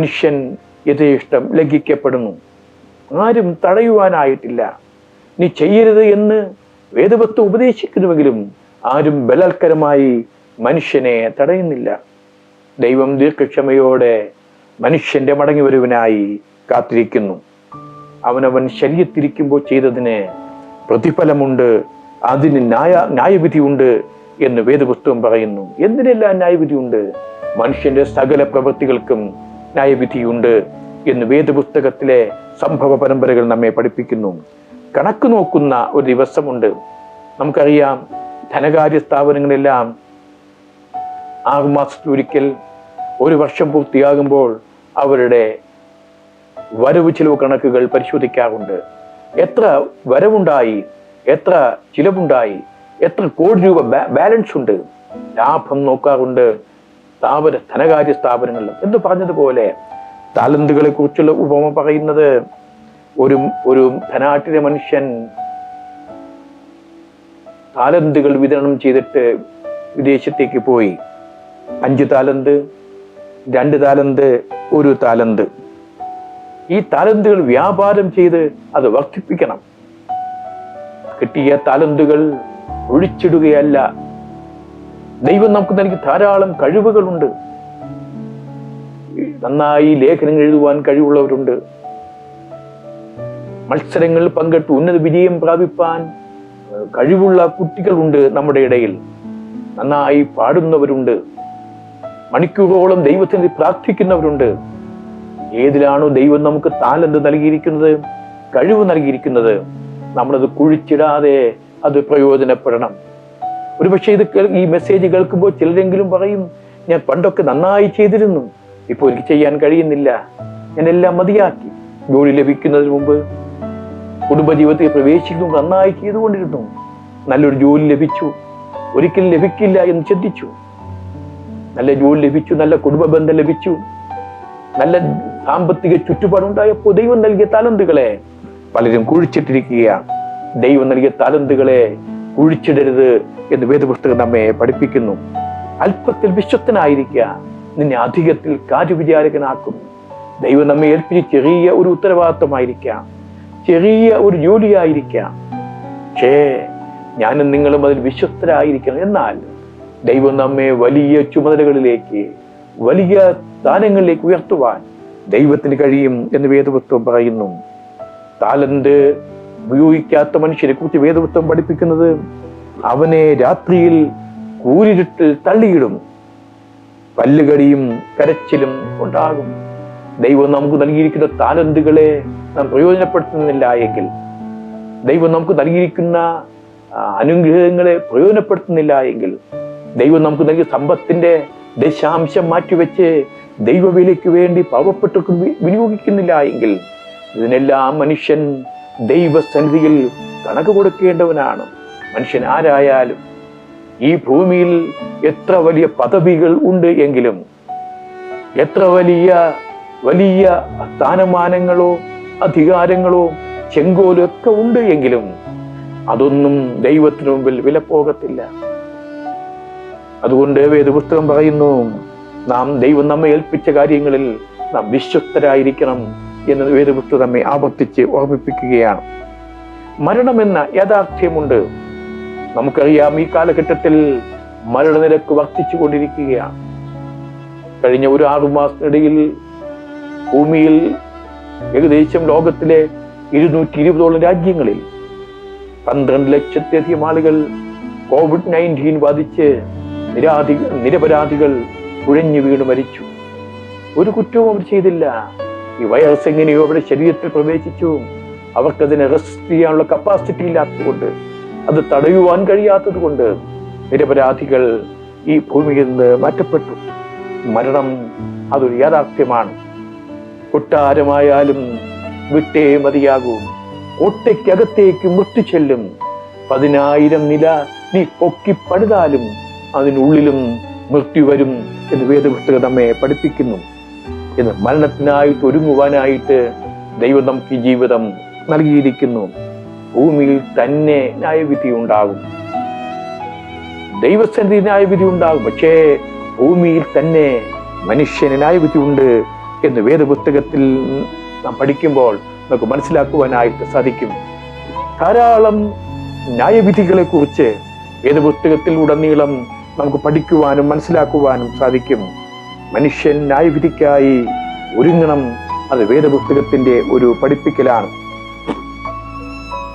മനുഷ്യൻ യഥേഷ്ടം ലംഘിക്കപ്പെടുന്നു. ആരും തടയുവാനായിട്ടില്ല. നീ ചെയ്യരുത് എന്ന് വേദവസ്തു ഉപദേശിക്കുന്നുവെങ്കിലും ആരും ബലാത്കാരമായി മനുഷ്യനെ തടയുന്നില്ല. ദൈവം ദീർഘക്ഷമയോടെ മനുഷ്യന്റെ മടങ്ങിവരവിനായി കാത്തിരിക്കുന്നു. അവനവൻ ശരീരത്തിരിക്കുമ്പോൾ ചെയ്തതിന് പ്രതിഫലമുണ്ട്, അതിന് ന്യായവിധിയുണ്ട് എന്ന് വേദപുസ്തകം പറയുന്നു. എന്തിനെല്ലാം ന്യായവിധിയുണ്ട്? മനുഷ്യന്റെ സകല പ്രവൃത്തികൾക്കും ന്യായവിധിയുണ്ട് എന്ന് വേദപുസ്തകത്തിലെ സംഭവ പരമ്പരകൾ നമ്മെ പഠിപ്പിക്കുന്നു. കണക്ക് നോക്കുന്ന ഒരു ദിവസമുണ്ട്. നമുക്കറിയാം, ധനകാര്യ സ്ഥാപനങ്ങളെല്ലാം 6 മാസത്തിലൊരിക്കൽ, 1 വർഷം പൂർത്തിയാകുമ്പോൾ അവരുടെ വരവ് ചിലവ് കണക്കുകൾ പരിശോധിക്കാറുണ്ട്. എത്ര വരവുണ്ടായി, എത്ര ചിലവുണ്ടായി, എത്ര കോടി രൂപ ബാലൻസ് ഉണ്ട്, ലാഭം നോക്കാറുണ്ട് ധനകാര്യ സ്ഥാപനങ്ങളിൽ. എന്ന് പറഞ്ഞതുപോലെ താലന്തുകളെ കുറിച്ചുള്ള ഉപമ പറയുന്നത്, ഒരു ധനാട്ടിലെ മനുഷ്യൻ താലന്തുകൾ വിതരണം ചെയ്തിട്ട് വിദേശത്തേക്ക് പോയി. 5 താലന്ത്, 2 താലന്ത്, 1 താലന്ത്. ഈ താലന്തുകൾ വ്യാപാരം ചെയ്ത് അത് വർദ്ധിപ്പിക്കണം. കിട്ടിയ താലന്തുകൾ ഒഴിച്ചിടുകയല്ല. ദൈവം നമുക്ക് നൽകി ധാരാളം കഴിവുകളുണ്ട്. നന്നായി ലേഖനങ്ങൾ എഴുതുവാൻ കഴിവുള്ളവരുണ്ട്. മത്സരങ്ങളിൽ പങ്കെടുത്ത് ഉന്നത വിജയം പ്രാപിപ്പാൻ കഴിവുള്ള കുട്ടികളുണ്ട് നമ്മുടെ ഇടയിൽ. നന്നായി പാടുന്നവരുണ്ട്. മണിക്കൂറുകളോളം ദൈവത്തിന് പ്രാർത്ഥിക്കുന്നവരുണ്ട്. ഏതിലാണോ ദൈവം നമുക്ക് താലന്ത് നൽകിയിരിക്കുന്നത്, കഴിവ് നൽകിയിരിക്കുന്നത്, നമ്മളത് കുഴിച്ചിടാതെ അത് പ്രയോജനപ്പെടണം. ഒരുപക്ഷെ ഈ മെസ്സേജ് കേൾക്കുമ്പോൾ ചിലരെങ്കിലും പറയും, ഞാൻ പണ്ടൊക്കെ നന്നായി ചെയ്തിരുന്നു, ഇപ്പോൾ എനിക്ക് ചെയ്യാൻ കഴിയുന്നില്ല, ഞാൻ എല്ലാം മതിയാക്കി. ജോലി ലഭിക്കുന്നതിന് മുമ്പ്, കുടുംബജീവിതത്തിൽ പ്രവേശിക്കുമ്പോൾ നന്നായി ചെയ്തുകൊണ്ടിരുന്നു, നല്ലൊരു ജോലി ലഭിച്ചു, ഒരിക്കലും ലഭിക്കില്ല എന്ന് ചിന്തിച്ചു. നല്ല ജോലി ലഭിച്ചു, നല്ല കുടുംബ ബന്ധം ലഭിച്ചു, നല്ല സാമ്പത്തിക ചുറ്റുപാടുണ്ടായപ്പോൾ ദൈവം നൽകിയ താലന്തുകളെ പലരും കുഴിച്ചിട്ടിരിക്കുകയാണ്. ദൈവം നൽകിയ താലന്തുകളെ കുഴിച്ചിടരുത് എന്ന് വേദപുസ്തകം നമ്മെ പഠിപ്പിക്കുന്നു. അല്പത്തിൽ വിശ്വസ്തനായിരിക്കുക, നിന്നെ അധികത്തിൽ കാര്യവിചാരകനാക്കും. ദൈവം നമ്മെ ഏൽപ്പിച്ച് ചെറിയ ഒരു ഉത്തരവാദിത്വമായിരിക്കാം, ചെറിയ ഒരു ജോലിയായിരിക്കാം. പക്ഷേ ഞാനും നിങ്ങളും അതിൽ വിശ്വസ്തരായിരിക്കണം. എന്നാൽ ദൈവം നമ്മെ വലിയ ചുമതലകളിലേക്ക്, വലിയ സ്ഥാനങ്ങളിലേക്ക് ഉയർത്തുവാൻ ദൈവത്തിന് കഴിയും എന്ന് വേദപുസ്തകം പറയുന്നു. താലന്ത് ഉപയോഗിക്കാത്ത മനുഷ്യരെ കുറിച്ച് വേദപുസ്തകം പഠിപ്പിക്കുന്നത്, അവനെ രാത്രിയിൽ കൂരിരുട്ടിൽ തള്ളിയിടും, പല്ലുകടിയും കരച്ചിലും ഉണ്ടാകും. ദൈവം നമുക്ക് നൽകിയിരിക്കുന്ന താലന്തുകളെ നാം പ്രയോജനപ്പെടുത്തുന്നില്ല എങ്കിൽ, ദൈവം നമുക്ക് നൽകിയിരിക്കുന്ന അനുഗ്രഹങ്ങളെ പ്രയോജനപ്പെടുത്തുന്നില്ല എങ്കിൽ, ദൈവം നമുക്ക് നൽകിയ സമ്പത്തിന്റെ ദശാംശം മാറ്റിവെച്ച് ദൈവവിലയ്ക്ക് വേണ്ടി പാവപ്പെട്ടവർക്ക് വിനിയോഗിക്കുന്നില്ല എങ്കിൽ, ഇതിനെല്ലാം മനുഷ്യൻ ദൈവസന്നിധിയിൽ കണക്ക് കൊടുക്കേണ്ടവനാണ്. മനുഷ്യൻ ആരായാലും ഈ ഭൂമിയിൽ എത്ര വലിയ പദവികൾ ഉണ്ട് എങ്കിലും, എത്ര വലിയ വലിയ സ്ഥാനമാനങ്ങളോ അധികാരങ്ങളോ ചെങ്കോലോ ഒക്കെ ഉണ്ട് എങ്കിലും, അതൊന്നും ദൈവത്തിനു മുമ്പിൽ വില പോകത്തില്ല. അതുകൊണ്ട് വേദപുസ്തകം പറയുന്നു, ദൈവം നമ്മെ ഏൽപ്പിച്ച കാര്യങ്ങളിൽ നാം വിശ്വസ്തരായിരിക്കണം എന്ന് വേദപുസ്തകം നമ്മെ ആവർത്തിച്ച് ഓർമ്മിപ്പിക്കുകയാണ്. മരണമെന്ന യാഥാർത്ഥ്യമുണ്ട്. നമുക്കറിയാം, ഈ കാലഘട്ടത്തിൽ മരണനിരക്ക് വർദ്ധിച്ചു കൊണ്ടിരിക്കുകയാണ്. കഴിഞ്ഞ ഒരു 6 മാസത്തിനിടയിൽ ഭൂമിയിൽ ഏകദേശം ലോകത്തിലെ 220ഓളം രാജ്യങ്ങളിൽ 12 ലക്ഷത്തിലധികം ആളുകൾ COVID-19 ബാധിച്ച് നിരപരാധികൾ കുഴഞ്ഞു വീണ് മരിച്ചു. ഒരു കുറ്റവും അവർ ചെയ്തില്ല. ഈ വൈറസ് എങ്ങനെയോ അവരുടെ ശരീരത്തിൽ പ്രവേശിച്ചു. അവർക്കതിനെ റെസിസ്റ്റ് ചെയ്യാനുള്ള കപ്പാസിറ്റി ഇല്ലാത്തതുകൊണ്ട്, അത് തടയുവാൻ കഴിയാത്തത് കൊണ്ട് നിരപരാധികൾ ഈ ഭൂമിയിൽ നിന്ന് മാറ്റപ്പെട്ടു. മരണം അതൊരു യാഥാർത്ഥ്യമാണ്. കൊട്ടാരമായാലും വിട്ടേ മതിയാകൂ, കോട്ടയ്ക്കകത്തേക്ക് മൃത്യു ചെല്ലും. 10,000 നില നീ പൊക്കി പണിതാലും അതിനുള്ളിലും മൃത്യു വരും എന്ന് വേദപുസ്തകം നമ്മെ പഠിപ്പിക്കുന്നു. എന്ന് മരണത്തിനായിട്ട് ഒരുങ്ങുവാനായിട്ട് ദൈവം നമുക്ക് ഈ ജീവിതം നൽകിയിരിക്കുന്നു. ഭൂമിയിൽ തന്നെ ന്യായവിധി ഉണ്ടാകും, ദൈവസന്നിധി ന്യായവിധി ഉണ്ടാകും. പക്ഷേ ഭൂമിയിൽ തന്നെ മനുഷ്യന് ന്യായവിധി ഉണ്ട്. എന്ന് വേദപുസ്തകത്തിൽ നാം പഠിക്കുമ്പോൾ നമുക്ക് മനസ്സിലാക്കുവാനായിട്ട് സാധിക്കും. ധാരാളം ന്യായവിധികളെ കുറിച്ച് വേദപുസ്തകത്തിൽ ഉടനീളം നമുക്ക് പഠിക്കുവാനും മനസ്സിലാക്കുവാനും സാധിക്കും. മനുഷ്യൻ ന്യായവിധിക്കായി ഒരുങ്ങണം. അത് വേദപുസ്തകത്തിന്റെ ഒരു പഠിപ്പിക്കലാണ്.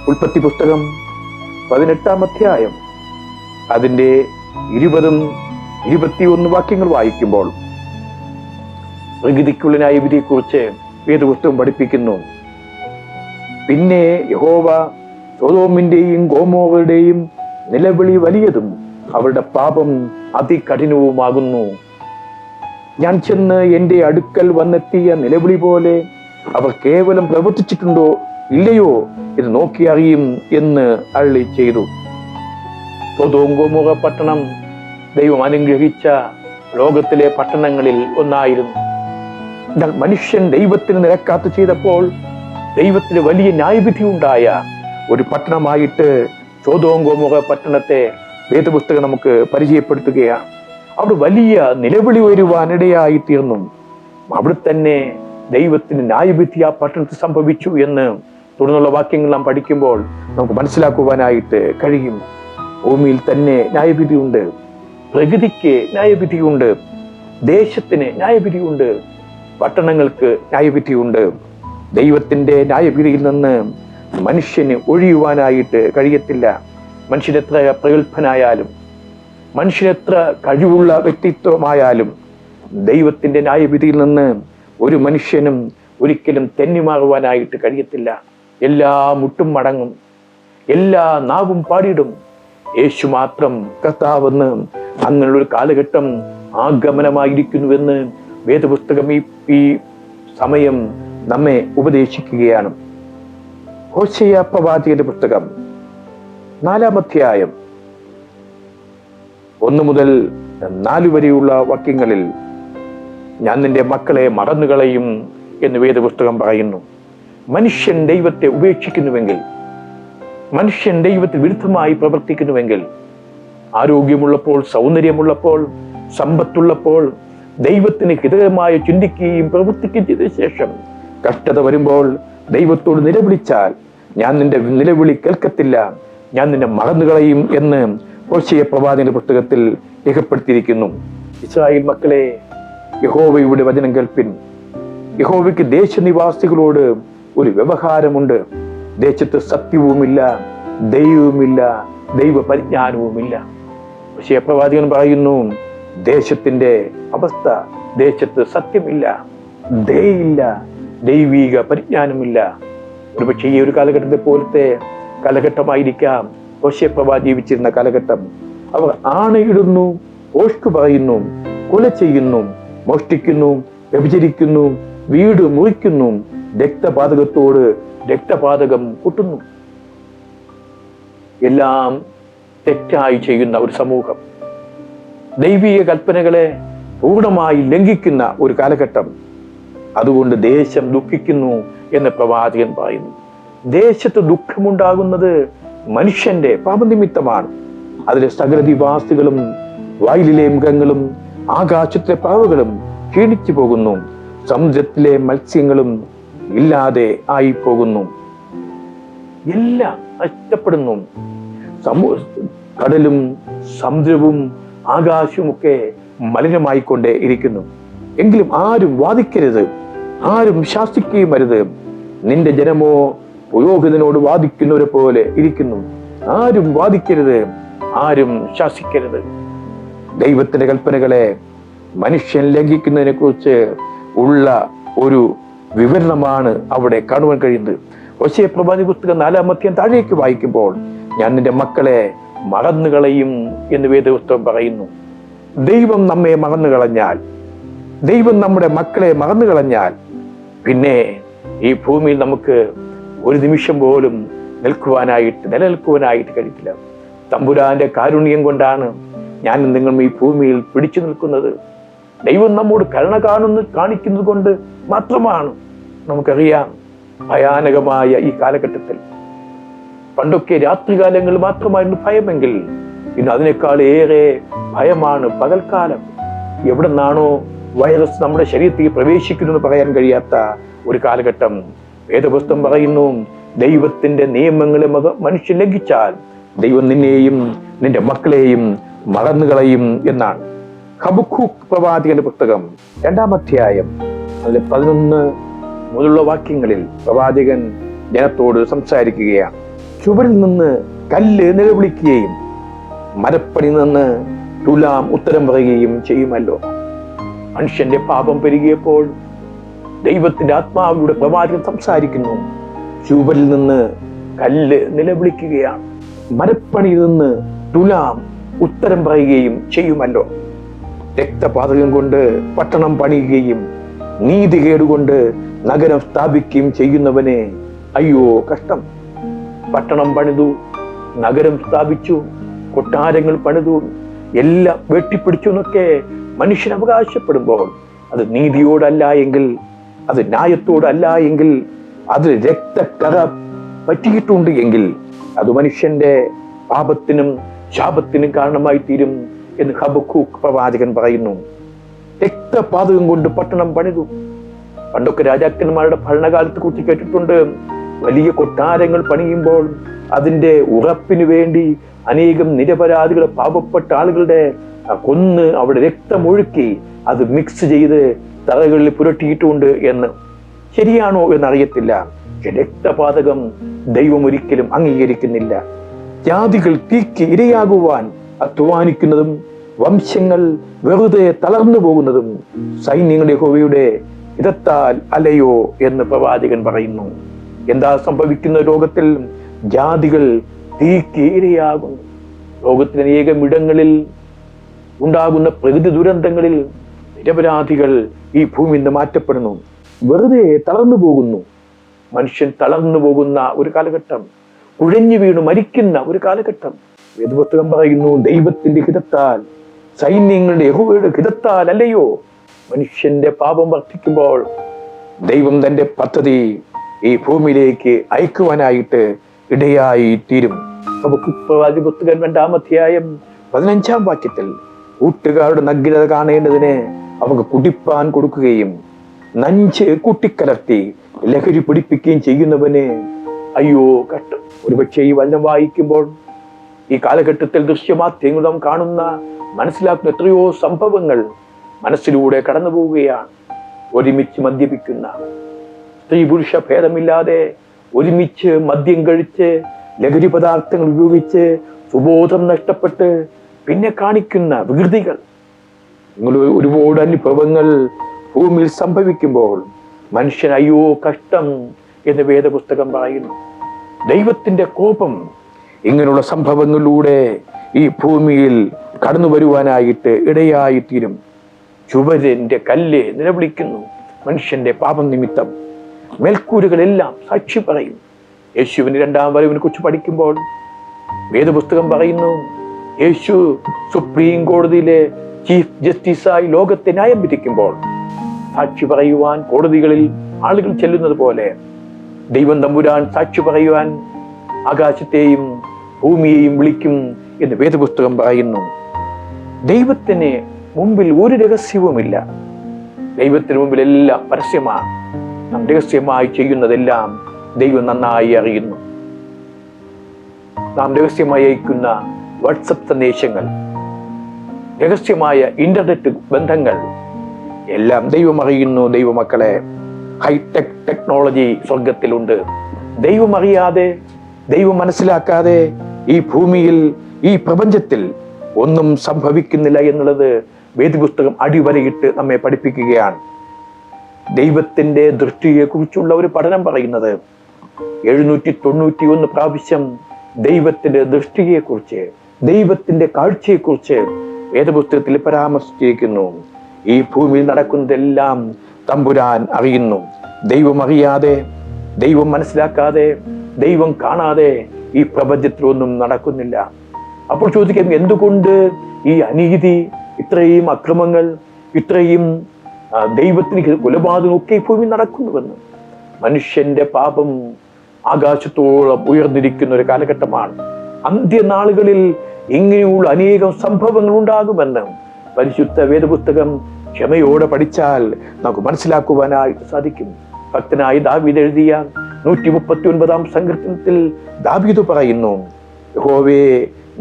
ഉൽപ്പത്തി പുസ്തകം 18-ാം അധ്യായം അതിന്റെ 20-21 വാക്യങ്ങൾ വായിക്കുമ്പോൾ പ്രകൃതിക്കുള്ള ന്യായവിധിയെക്കുറിച്ച് വേദപുസ്തകം പഠിപ്പിക്കുന്നു. പിന്നെ യഹോവ സൊദോമിന്റെയും ഗോമോറയുടെയും നിലവിളി വലിയതും അവരുടെ പാപം അതികഠിനവുമാകുന്നു. ഞാൻ ചെന്ന് എൻ്റെ അടുക്കൽ വന്നെത്തിയ നിലവിളി പോലെ അവർ കേവലം പ്രവർത്തിച്ചിട്ടുണ്ടോ ഇല്ലയോ എന്ന് നോക്കി അറിയും എന്ന് അരുളി ചെയ്തു. സൊദോം ഗൊമോറ പട്ടണം ദൈവം അനുഗ്രഹിച്ച ലോകത്തിലെ പട്ടണങ്ങളിൽ ഒന്നായിരുന്നു. എന്നാൽ മനുഷ്യൻ ദൈവത്തിന് നിരക്കാത്ത ചെയ്തപ്പോൾ ദൈവത്തിന് വലിയ ന്യായവിധി ഉണ്ടായ ഒരു പട്ടണമായിട്ട് സൊദോം ഗൊമോറ പട്ടണത്തെ വേദപുസ്തകം നമുക്ക് പരിചയപ്പെടുത്തുകയാണ്. അവിടെ വലിയ നിലവിളി വരുവാനിടയായി തീർന്നു. അവിടെ തന്നെ ദൈവത്തിന് ന്യായവിധി ആ പട്ടണത്തിൽ സംഭവിച്ചു എന്ന് തുടർന്നുള്ള വാക്യങ്ങൾ നാം പഠിക്കുമ്പോൾ നമുക്ക് മനസ്സിലാക്കുവാനായിട്ട് കഴിയും. ഭൂമിയിൽ തന്നെ ന്യായവിധിയുണ്ട്, പ്രകൃതിക്ക് ന്യായവിധിയുണ്ട്, ദേശത്തിന് ന്യായവിധിയുണ്ട്, പട്ടണങ്ങൾക്ക് ന്യായവിധിയുണ്ട്. ദൈവത്തിന്റെ ന്യായവിധിയിൽ നിന്ന് മനുഷ്യന് ഒഴിയുവാനായിട്ട് കഴിയത്തില്ല. മനുഷ്യനെത്ര പ്രഗത്ഭനായാലും, മനുഷ്യനെത്ര കഴിവുള്ള വ്യക്തിത്വമായാലും ദൈവത്തിന്റെ ന്യായവിധിയിൽ നിന്ന് ഒരു മനുഷ്യനും ഒരിക്കലും തെന്നിമാറുവാനായിട്ട് കഴിയത്തില്ല. എല്ലാ മുട്ടും മടങ്ങും, എല്ലാ നാവും പാടിയിടും, യേശു മാത്രം കർത്താവെന്ന്. അങ്ങനെയുള്ളൊരു കാലഘട്ടം ആഗമനമായിരിക്കുന്നുവെന്ന് വേദപുസ്തകം ഈ സമയം നമ്മെ ഉപദേശിക്കുകയാണ്. ഹോശേയ പ്രവാചകന്റെ പുസ്തകം 4-ാം അധ്യായം 1 മുതൽ 4 വരെയുള്ള വാക്യങ്ങളിൽ ഞാൻ നിന്റെ മക്കളെ മറന്നുകളയും എന്ന് വേദപുസ്തകം പറയുന്നു. മനുഷ്യൻ ദൈവത്തെ ഉപേക്ഷിക്കുന്നുവെങ്കിൽ, മനുഷ്യൻ ദൈവത്തിന് വിരുദ്ധമായി പ്രവർത്തിക്കുന്നുവെങ്കിൽ, ആരോഗ്യമുള്ളപ്പോൾ, സൗന്ദര്യമുള്ളപ്പോൾ, സമ്പത്തുള്ളപ്പോൾ ദൈവത്തിന് ഹിതകമായി ചിന്തിക്കുകയും പ്രവർത്തിക്കുകയും ചെയ്ത ശേഷം കഷ്ടത വരുമ്പോൾ ദൈവത്തോട് നിലവിളിച്ചാൽ ഞാൻ നിന്റെ നിലവിളി കേൾക്കത്തില്ല, ഞാൻ നിന്നെ മറന്നുകളയും എന്ന് ഹോശേയ പ്രവാചകന്റെ പുസ്തകത്തിൽ രേഖപ്പെടുത്തിയിരിക്കുന്നു. ഇസ്രായേൽ മക്കളെ, യഹോവയുടെ വചനം കേൾപ്പിൻ. യഹോവയ്ക്ക് ദേശനിവാസികളോട് ഒരു വ്യവഹാരമുണ്ട്. ദേശത്ത് സത്യവുമില്ല, ദൈവവുമില്ല, ദൈവ പരിജ്ഞാനവുമില്ല. ഹോശേയ പ്രവാചകൻ പറയുന്നു, ദേശത്തിന്റെ അവസ്ഥ, ദേശത്ത് സത്യമില്ല, ദയയില്ല, ദൈവിക പരിജ്ഞാനമില്ല. ഒരുപക്ഷെ ഈ ഒരു കാലഘട്ടത്തെ പോലത്തെ കാലഘട്ടമായിരിക്കാം ഹോശേയ പ്രവാചകൻ ജീവിച്ചിരുന്ന കാലഘട്ടം. അവർ ആണയിടുന്നു, ഓഷ്കു പറയുന്നു, കൊല ചെയ്യുന്നു, മോഷ്ടിക്കുന്നു, വ്യഭിചരിക്കുന്നു, വീട് മുറിക്കുന്നു, രക്തപാതകത്തോട് രക്തപാതകം കൂട്ടുന്നു. എല്ലാം തെറ്റായി ചെയ്യുന്ന ഒരു സമൂഹം, ദൈവിക കൽപ്പനകളെ പൂർണ്ണമായി ലംഘിക്കുന്ന ഒരു കാലഘട്ടം. അതുകൊണ്ട് ദേശം ദുഃഖിക്കുന്നു എന്ന് പ്രവാചകൻ പറയുന്നു. ദേശത്ത് ദുഃഖമുണ്ടാകുന്നത് മനുഷ്യന്റെ പാപനിമിത്തമാണ്. അതിലെ സകല നിവാസികളും, വയലിലെ മൃഗങ്ങളും, ആകാശത്തിലെ പ്രാവുകളും ക്ഷീണിച്ചു പോകുന്നു, സമുദ്രത്തിലെ മത്സ്യങ്ങളും ഇല്ലാതെ ആയി പോകുന്നു. എല്ലാം നഷ്ടപ്പെടുന്നു. കടലും സമുദ്രവും ആകാശവും ഒക്കെ മലിനമായിക്കൊണ്ടേ ഇരിക്കുന്നു. എങ്കിലും ആരും വാദിക്കരുത്, ആരും ശാസിക്കുകയും അരുത്. നിന്റെ ജനമോ പുരോഹിതനോട് വാദിക്കുന്നവരെ പോലെ ഇരിക്കുന്നു. ആരും വാദിക്കരുത്, ആരും ശാസിക്കരുത്. ദൈവത്തിന്റെ കൽപ്പനകളെ മനുഷ്യൻ ലംഘിക്കുന്നതിനെ കുറിച്ച് ഉള്ള ഒരു വിവരണമാണ് അവിടെ കാണുവാൻ കഴിയുന്നത്. ഹോശേയ പ്രവാചക പുസ്തകം 4-ാം അധ്യായം താഴേക്ക് വായിക്കുമ്പോൾ ഞാൻ നിന്റെ മക്കളെ മറന്നുകളയും എന്ന് വേദപുസ്തകം പറയുന്നു. ദൈവം നമ്മെ മറന്നുകളഞ്ഞാൽ, ദൈവം നമ്മുടെ മക്കളെ മറന്നുകളഞ്ഞാൽ പിന്നെ ഈ ഭൂമിയിൽ നമുക്ക് ഒരു നിമിഷം പോലും നിലനിൽക്കുവാനായിട്ട് കഴിയില്ല. തമ്പുരാന്റെ കാരുണ്യം കൊണ്ടാണ് ഞാൻ നിങ്ങൾ ഈ ഭൂമിയിൽ പിടിച്ചു നിൽക്കുന്നത്. ദൈവം നമ്മോട് കരുണ കാണിക്കുന്നത് കൊണ്ട് മാത്രമാണ്. നമുക്കറിയാം, ഭയാനകമായ ഈ കാലഘട്ടത്തിൽ പണ്ടൊക്കെ രാത്രികാലങ്ങൾ മാത്രമായിരുന്നു ഭയമെങ്കിൽ ഇന്ന് അതിനേക്കാൾ ഏറെ ഭയമാണ് പകൽക്കാലം. എവിടെ നിന്നാണോ വൈറസ് നമ്മുടെ ശരീരത്തിൽ പ്രവേശിക്കുന്നു എന്ന് പറയാൻ കഴിയാത്ത ഒരു കാലഘട്ടം. വേദപുസ്തകം പറയുന്നു, ദൈവത്തിന്റെ നിയമങ്ങളെ മനുഷ്യൻ ലംഘിച്ചാൽ ദൈവം നിന്നെയും നിന്റെ മക്കളെയും മറന്നുകളയും എന്നാണ്. ഹബക്കൂക്ക് പ്രവാചകന്റെ പുസ്തകം 2-ാം അധ്യായം അതിലെ 11 മുതലുള്ള വാക്യങ്ങളിൽ പ്രവാചകൻ ജനത്തോട് സംസാരിക്കുകയാണ്. ചുവരിൽ നിന്ന് കല്ല് നിലവിളിക്കുകയും മരപ്പണി നിന്ന് തുലാം ഉത്തരം പറയുകയും ചെയ്യുമല്ലോ. മനുഷ്യന്റെ പാപം പെരുകിയപ്പോൾ ദൈവത്തിന്റെ ആത്മാവിലൂടെ പ്രവാചകൻ സംസാരിക്കുന്നു. ചുവരിൽ നിന്ന് കല്ല് നിലവിളിക്കുകയാണ്, മരപ്പണിയിൽ നിന്ന് തുലാം ഉത്തരം പറയുകയും ചെയ്യുമല്ലോ. രക്തപാതകം കൊണ്ട് പട്ടണം പണിയുകയും നീതികേടുകൊണ്ട് നഗരം സ്ഥാപിക്കുകയും ചെയ്യുന്നവനെ അയ്യോ കഷ്ടം. പട്ടണം പണിതു, നഗരം സ്ഥാപിച്ചു, കൊട്ടാരങ്ങൾ പണിതു, എല്ലാം വെട്ടിപ്പിടിച്ചു എന്നൊക്കെ മനുഷ്യൻ അവകാശപ്പെടുമ്പോൾ അത് നീതിയോടല്ല എങ്കിൽ, അത് ന്യായത്തോടല്ല എങ്കിൽ, അത് രക്തക്കറ പറ്റിയിട്ടുണ്ട് എങ്കിൽ അത് മനുഷ്യന്റെ പാപത്തിനും ശാപത്തിനും കാരണമായി തീരും എന്ന് ഹബക്കൂക്ക് പ്രവാചകൻ പറയുന്നു. രക്തപാതകം കൊണ്ട് പട്ടണം പണിതു. പണ്ടൊക്കെ രാജാക്കന്മാരുടെ ഭരണകാലത്തെ കുറിച്ച് കേട്ടിട്ടുണ്ട്. വലിയ കൊട്ടാരങ്ങൾ പണിയുമ്പോൾ അതിന്റെ ഉറപ്പിന് വേണ്ടി അനേകം നിരപരാധികളെ, പാവപ്പെട്ട ആളുകളുടെ കൊന്ന് അവിടെ രക്തമൊഴുക്കി അത് മിക്സ് ചെയ്ത് തറകളിൽ പുരട്ടിയിട്ടുണ്ട് എന്ന്. ശരിയാണോ എന്നറിയത്തില്ല. രക്തപാതകം ദൈവം ഒരിക്കലും അംഗീകരിക്കുന്നില്ല. ജാതികൾ തീക്ക് ഇരയാകുവാൻ അധ്വാനിക്കുന്നതും വംശങ്ങൾ വെറുതെ തളർന്നു പോകുന്നതും സൈന്യങ്ങളുടെ യഹോവയുടെ ഹിതത്താൽ അല്ലയോ എന്ന് പ്രവാചകൻ പറയുന്നു. എന്താ സംഭവിക്കുന്ന? ലോകത്തിൽ ജാതികൾ തീക്ക് ഇരയാകുന്നു. ലോകത്തിലെ അനേകം ഇടങ്ങളിൽ ഉണ്ടാകുന്ന പ്രകൃതി ദുരന്തങ്ങളിൽ നിരപരാധികൾ ഈ ഭൂമിയിൽ നിന്ന് മാറ്റപ്പെടുന്നു, വെറുതെ തളർന്നു പോകുന്നു. മനുഷ്യൻ തളർന്നു പോകുന്ന ഒരു കാലഘട്ടം, കുഴഞ്ഞു വീണു മരിക്കുന്ന ഒരു കാലഘട്ടം. വേദപുസ്തകം പറയുന്നു, ദൈവത്തിന്റെ ഹിതത്താൽ, സൈന്യങ്ങളുടെ യഹോവയുടെ ഹിതത്താൽ അല്ലയോ. മനുഷ്യന്റെ പാപം വർദ്ധിക്കുമ്പോൾ ദൈവം തന്റെ പദ്ധതി ഈ ഭൂമിയിലേക്ക് അയക്കുവാനായിട്ട് ഇടയായി തീരും. ഹബക്കൂക്ക് പുസ്തകം 2-ാം അധ്യായം 15-ാം വാക്യത്തിൽ കൂട്ടുകാരുടെ നഗ്നത കാണേണ്ടതിന് അവർക്ക് കുടിപ്പാൻ കൊടുക്കുകയും നഞ്ച് കൂട്ടിക്കലർത്തി ലഹരി പിടിപ്പിക്കുകയും ചെയ്യുന്നവന് അയ്യോ കഷ്ടം. ഒരുപക്ഷെ ഈ വചനം വായിക്കുമ്പോൾ ഈ കാലഘട്ടത്തിൽ ദൃശ്യമാധ്യമങ്ങൾ നാം കാണുന്ന, മനസ്സിലാക്കുന്ന എത്രയോ സംഭവങ്ങൾ മനസ്സിലൂടെ കടന്നു പോവുകയാണ്. ഒരുമിച്ച് മദ്യപിക്കുന്ന, സ്ത്രീ പുരുഷ ഭേദമില്ലാതെ ഒരുമിച്ച് മദ്യം കഴിച്ച് ലഹരി പദാർത്ഥങ്ങൾ ഉപയോഗിച്ച് സുബോധം നഷ്ടപ്പെട്ട് പിന്നെ കാണിക്കുന്ന വികൃതികൾ, ഒരുപാട് അനുഭവങ്ങൾ ഭൂമിയിൽ സംഭവിക്കുമ്പോൾ മനുഷ്യൻ അയ്യോ കഷ്ടം എന്ന് വേദപുസ്തകം പറയുന്നു. ദൈവത്തിന്റെ കോപം ഇങ്ങനെയുള്ള സംഭവങ്ങളിലൂടെ ഈ ഭൂമിയിൽ കടന്നു വരുവാനായിട്ട് ഇടയായിത്തീരും. ചുവരിന്റെ കല്ല് നിലവിളിക്കുന്നു മനുഷ്യന്റെ പാപം നിമിത്തം. മേൽക്കൂരുകളെല്ലാം സാക്ഷി പറയും. യേശുവിന്റെ 2-ാം വരവിനെ കുറിച്ച് പഠിക്കുമ്പോൾ വേദപുസ്തകം പറയുന്നു, യേശു സുപ്രീം കോടതിയിലെ ചീഫ് ജസ്റ്റിസായി ലോകത്തെ ന്യായം വിധിക്കുമ്പോൾ സാക്ഷി പറയുവാൻ കോടതികളിൽ ആളുകൾ ചെല്ലുന്നത് പോലെ ദൈവം തമ്പുരാൻ സാക്ഷി പറയുവാൻ ആകാശത്തെയും ഭൂമിയെയും വിളിക്കും എന്ന് വേദപുസ്തകം പറയുന്നു. ദൈവത്തിന് മുമ്പിൽ ഒരു രഹസ്യവുമില്ല. ദൈവത്തിന് മുമ്പിൽ എല്ലാം പരസ്യമാണ്. നാം രഹസ്യമായി ചെയ്യുന്നതെല്ലാം ദൈവം നന്നായി അറിയുന്നു. നാം രഹസ്യമായി അയക്കുന്ന വാട്സപ്പ് സന്ദേശങ്ങൾ, രഹസ്യമായ ഇന്റർനെറ്റ് ബന്ധങ്ങൾ എല്ലാം ദൈവം അറിയുന്നു. ദൈവമക്കളെ, ഹൈടെക് ടെക്നോളജി സ്വർഗത്തിലുണ്ട്. ദൈവം അറിയാതെ, ദൈവം മനസ്സിലാക്കാതെ ഈ ഭൂമിയിൽ, ഈ പ്രപഞ്ചത്തിൽ ഒന്നും സംഭവിക്കുന്നില്ല എന്നുള്ളത് വേദപുസ്തകം അടിവരയിട്ട് നമ്മെ പഠിപ്പിക്കുകയാണ്. ദൈവത്തിന്റെ ദൃഷ്ടിയെ കുറിച്ചുള്ള ഒരു പഠനം പറയുന്നത് 791 പ്രാവശ്യം ദൈവത്തിന്റെ ദൃഷ്ടിയെക്കുറിച്ച്, ദൈവത്തിന്റെ കാഴ്ചയെക്കുറിച്ച് വേദപുസ്തകത്തിൽ പരാമർശിച്ചിരിക്കുന്നു. ഈ ഭൂമിയിൽ നടക്കുന്നതെല്ലാം തമ്പുരാൻ അറിയുന്നു. ദൈവം അറിയാതെ, ദൈവം മനസ്സിലാക്കാതെ, ദൈവം കാണാതെ ഈ പ്രപഞ്ചത്തിലൊന്നും നടക്കുന്നില്ല. അപ്പോൾ ചോദിക്കാം, എന്തുകൊണ്ട് ഈ അനീതി, ഇത്രയും അക്രമങ്ങൾ, ഇത്രയും ദൈവത്തിന് കൊലപാതകമൊക്കെ ഈ ഭൂമി നടക്കുന്നുവെന്ന്? മനുഷ്യന്റെ പാപം ആകാശത്തോളം ഉയർന്നിരിക്കുന്ന ഒരു കാലഘട്ടമാണ്. അന്ത്യനാളുകളിൽ ഇങ്ങനെയുള്ള അനേകം സംഭവങ്ങൾ ഉണ്ടാകുമെന്ന് പരിശുദ്ധ വേദപുസ്തകം ക്ഷമയോടെ പഠിച്ചാൽ നമുക്ക് മനസ്സിലാക്കുവാനായിട്ട് സാധിക്കും. ഭക്തനായി ദാവീദ് എഴുതിയ 139 സങ്കീർത്തനത്തിൽ ദാവീദ് പറയുന്നു, യഹോവേ,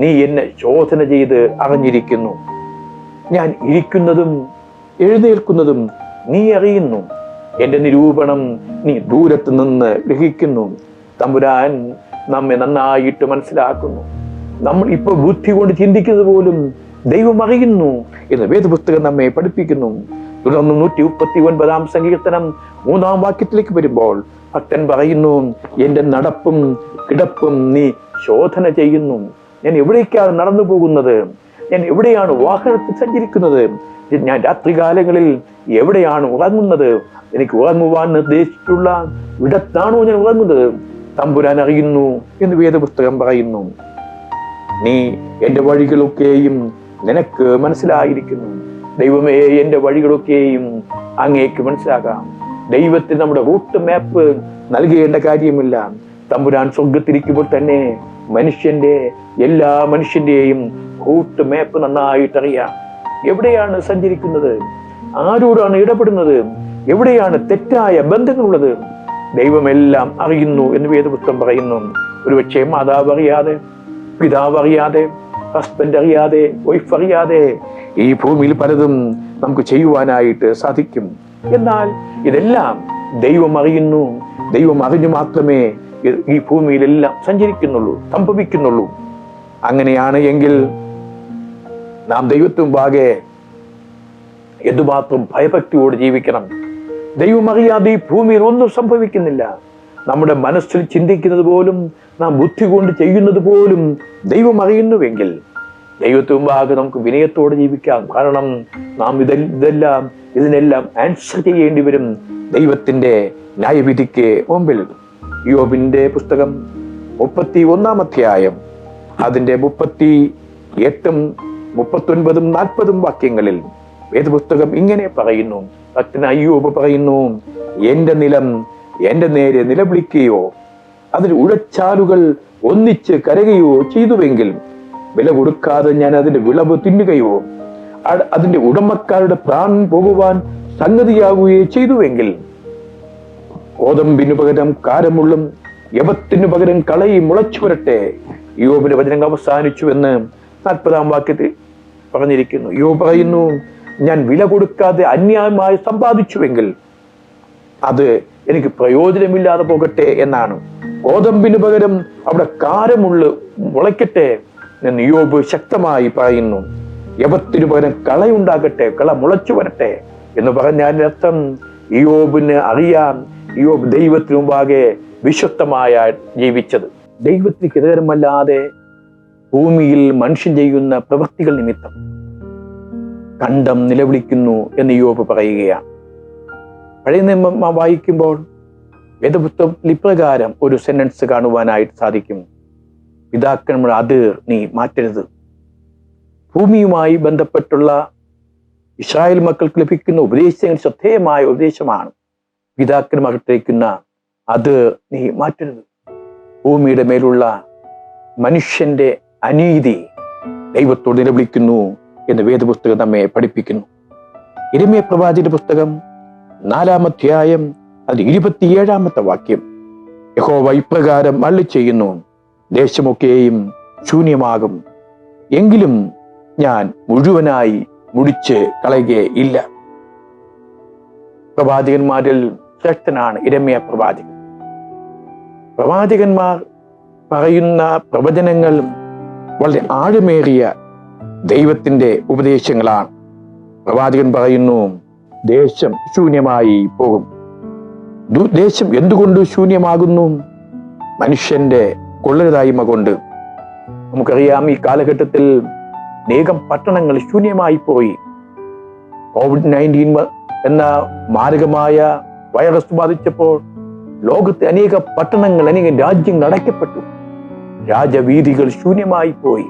നീ എന്നെ ശോധന ചെയ്ത് അറിഞ്ഞിരിക്കുന്നു. ഞാൻ ഇരിക്കുന്നതും എഴുന്നേൽക്കുന്നതും നീ അറിയുന്നു. എന്റെ നിരൂപണം നീ ദൂരത്ത് നിന്ന് ഗ്രഹിക്കുന്നു. തമ്പുരാൻ നമ്മെ നന്നായിട്ട് മനസ്സിലാക്കുന്നു. നമ്മൾ ഇപ്പൊ ബുദ്ധി കൊണ്ട് ചിന്തിക്കുന്നത് പോലും ദൈവം അറിയുന്നു എന്ന് വേദപുസ്തകം നമ്മെ പഠിപ്പിക്കുന്നു. തുടർന്ന് 139 സങ്കീർത്തനം 3 വാക്യത്തിലേക്ക് വരുമ്പോൾ ഭക്തൻ പറയുന്നു, എന്റെ നടപ്പും കിടപ്പും നീ ശോധന ചെയ്യുന്നു. ഞാൻ എവിടേക്കാണ് നടന്നു പോകുന്നത്? ഞാൻ എവിടെയാണ് വാഹനത്തിൽ സഞ്ചരിക്കുന്നത്? ഞാൻ രാത്രികാലങ്ങളിൽ എവിടെയാണ് ഉറങ്ങുന്നത്? എനിക്ക് ഉറങ്ങുവാൻ നിർദ്ദേശിച്ചിട്ടുള്ള ഇടത്താണോ ഞാൻ ഉറങ്ങുന്നത്? തമ്പുരാൻ അറിയുന്നു എന്ന് വേദപുസ്തകം പറയുന്നു. നീ എന്റെ വഴികളൊക്കെയും നിനക്ക് മനസ്സിലായിരിക്കുന്നു. ദൈവമേ, എന്റെ വഴികളൊക്കെയും അങ്ങേക്ക് മനസ്സിലാകാം. ദൈവത്തിന് നമ്മുടെ റൂട്ട് മാപ്പ് നൽകേണ്ട കാര്യമില്ല. തമ്പുരാൻ സ്വർഗത്തിരിക്കുമ്പോൾ തന്നെ എല്ലാ മനുഷ്യന്റെയും റൂട്ട് മാപ്പ് നന്നായിട്ട് അറിയാം. എവിടെയാണ് സഞ്ചരിക്കുന്നത്? ആരോടാണ് ഇടപെടുന്നത്? എവിടെയാണ് തെറ്റായ ബന്ധങ്ങളുള്ളത്? ദൈവമെല്ലാം അറിയുന്നു എന്ന് വേദപുസ്തകം പറയുന്നു. ഒരുപക്ഷെ മാതാവ് അറിയാതെ, പിതാവ് അറിയാതെ, ഹസ്ബൻഡ് അറിയാതെ, വൈഫ് അറിയാതെ ഈ ഭൂമിയിൽ പലതും നമുക്ക് ചെയ്യുവാനായിട്ട് സാധിക്കും. എന്നാൽ ഇതെല്ലാം ദൈവം അറിയുന്നു. ദൈവം അറിഞ്ഞു മാത്രമേ ഈ ഭൂമിയിലെല്ലാം സഞ്ചരിക്കുന്നുള്ളൂ, സംഭവിക്കുന്നുള്ളൂ. അങ്ങനെയാണ് എങ്കിൽ നാം ദൈവത്തിന് മുമ്പാകെ എന്തുമാത്രം ഭയഭക്തിയോട് ജീവിക്കണം. ദൈവം അറിയാതെ ഈ ഭൂമിയിൽ ഒന്നും സംഭവിക്കുന്നില്ല. നമ്മുടെ മനസ്സിൽ ചിന്തിക്കുന്നത് പോലും, നാം ബുദ്ധി കൊണ്ട് ചെയ്യുന്നത് പോലും ദൈവം അറിയുന്നുവെങ്കിൽ ദൈവത്തിന് മുമ്പാകെ നമുക്ക് വിനയത്തോടെ ജീവിക്കാം. കാരണം നാം ഇതിനെല്ലാം ആൻസർ ചെയ്യേണ്ടി വരും ദൈവത്തിന്റെ ന്യായവിധിക്ക് മുമ്പിൽ. യോബിന്റെ പുസ്തകം 31 അധ്യായം അതിന്റെ 38, 39, 40 വാക്യങ്ങളിൽ വേദപുസ്തകം ഇങ്ങനെ പറയുന്നു. ഭക്തനായ യോബ് പറയുന്നു, എന്റെ നിലം എന്റെ നേരെ നിലവിളിക്കുകയോ അതിന് ഉഴച്ചാലുകൾ ഒന്നിച്ച് കരയുകയോ ചെയ്തുവെങ്കിൽ വില കൊടുക്കാതെ ഞാൻ അതിന്റെ വിളവ് തിന്നുകയോ അതിന്റെ ഉടമക്കാരുടെ പ്രാണൻ പോകുവാൻ സംഗതിയാകുകയോ ചെയ്തുവെങ്കിൽ ഗോതമ്പിനു പകരം കാരമുള്ളും യവത്തിനു പകരം കളയും മുളച്ചു വരട്ടെ. യോബിന്റെ വചനങ്ങൾ അവസാനിച്ചുവെന്ന് 40 വാക്യത്തിൽ പറഞ്ഞിരിക്കുന്നു. യോബ് പറയുന്നു, ഞാൻ വില കൊടുക്കാതെ അന്യായമായി സമ്പാദിച്ചുവെങ്കിൽ അത് എനിക്ക് പ്രയോജനമില്ലാതെ പോകട്ടെ എന്നാണ്. ഗോതമ്പിന് പകരം അവിടെ കാരമുള്ളു മുളയ്ക്കട്ടെ എന്ന് യോബ് ശക്തമായി പറയുന്നു. യവത്തിനു പകരം കളയുണ്ടാകട്ടെ, കള മുളച്ചു വരട്ടെ എന്ന് പറഞ്ഞാൽ അർത്ഥം യോബിന് അറിയാം, യോബ് ദൈവത്തിനു മുമ്പാകെ വിശുദ്ധമായ ജീവിച്ചത്. ദൈവത്തിന് ഹിതകരമല്ലാതെ ഭൂമിയിൽ മനുഷ്യൻ ചെയ്യുന്ന പ്രവൃത്തികൾ നിമിത്തം കണ്ടം നിലവിളിക്കുന്നു എന്ന് യോബ് പറയുകയാണ്. പഴയ നിയമം വായിക്കുമ്പോൾ വേദപുസ്തകത്തിൽ ഇപ്രകാരം ഒരു സെന്റൻസ് കാണുവാനായിട്ട് സാധിക്കും. പിതാക്കന്മാരുടെ അതിർ നീ മാറ്റരുത്. ഭൂമിയുമായി ബന്ധപ്പെട്ടുള്ള ഇസ്രായേൽ മക്കൾക്ക് ലഭിക്കുന്ന ഉപദേശങ്ങൾ ശ്രദ്ധേയമായ ഉപദേശമാണ്. പിതാക്കന്മാർത്തേക്കുന്ന അതിർ നീ മാറ്റരുത്. ഭൂമിയുടെ മേലുള്ള മനുഷ്യന്റെ അനീതി ദൈവത്തോട് നിലവിളിക്കുന്നു എന്ന് വേദപുസ്തകം നമ്മെ പഠിപ്പിക്കുന്നു. യിരെമ്യാ പ്രവാചകന്റെ പുസ്തകം 4 അധ്യായം അതിന്റെ 27 വാക്യം യഹോവ ഇപ്രകാരം അരുളിച്ചെയ്യുന്നു, ദേശമൊക്കെയും ശൂന്യമാകും, എങ്കിലും ഞാൻ മുഴുവനായി മുടിച്ച് കളയുകയില്ല. പ്രവാചകന്മാരിൽ ശ്രേഷ്ഠനാണ് യിരെമ്യാ പ്രവാചകൻ. പ്രവാചകന്മാർ പറയുന്ന പ്രവചനങ്ങൾ വളരെ ആഴമേറിയ ദൈവത്തിന്റെ ഉപദേശങ്ങളാണ്. പ്രവാചകൻ പറയുന്നു, ദേശം ശൂന്യമായി പോകും. ദേശം എന്തുകൊണ്ട് ശൂന്യമാകുന്നു? മനുഷ്യന്റെ കൊള്ളരുതായ്മ കൊണ്ട്. നമുക്കറിയാം, ഈ കാലഘട്ടത്തിൽ അനേകം പട്ടണങ്ങൾ ശൂന്യമായി പോയി. COVID-19 എന്ന മാരകമായ വൈറസ് ബാധിച്ചപ്പോൾ ലോകത്തെ അനേക പട്ടണങ്ങൾ, അനേകം രാജ്യങ്ങൾ അടയ്ക്കപ്പെട്ടു. രാജവീഥികൾ ശൂന്യമായി പോയി.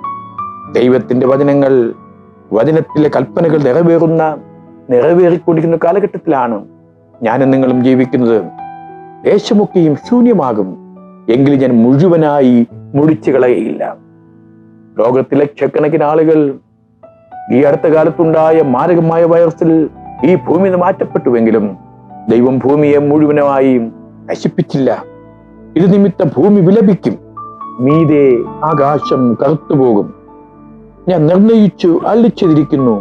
ദൈവത്തിന്റെ വചനത്തിലെ കൽപ്പനകൾ നിറവേറിക്കൊണ്ടിരിക്കുന്ന കാലഘട്ടത്തിലാണ് ഞാനും നിങ്ങളും ജീവിക്കുന്നത്. ദേശമൊക്കെയും ശൂന്യമാകും, എങ്കിലും ഞാൻ മുഴുവനായി മുടിച്ചു കളയയില്ല. ലോകത്തിലെ ലക്ഷക്കണക്കിന് ആളുകൾ ഈ അടുത്ത കാലത്തുണ്ടായ മാരകമായ വൈറസിൽ ഈ ഭൂമി മാറ്റപ്പെട്ടുവെങ്കിലും ദൈവം ഭൂമിയെ മുഴുവനായും നശിപ്പിച്ചില്ല. ഇത് നിമിത്തം ഭൂമി വിലപിക്കും, മീതെ ആകാശം കറുത്തുപോകും. ഞാൻ നിർണയിച്ചു അള്ളിച്ചതിരിക്കുന്നു,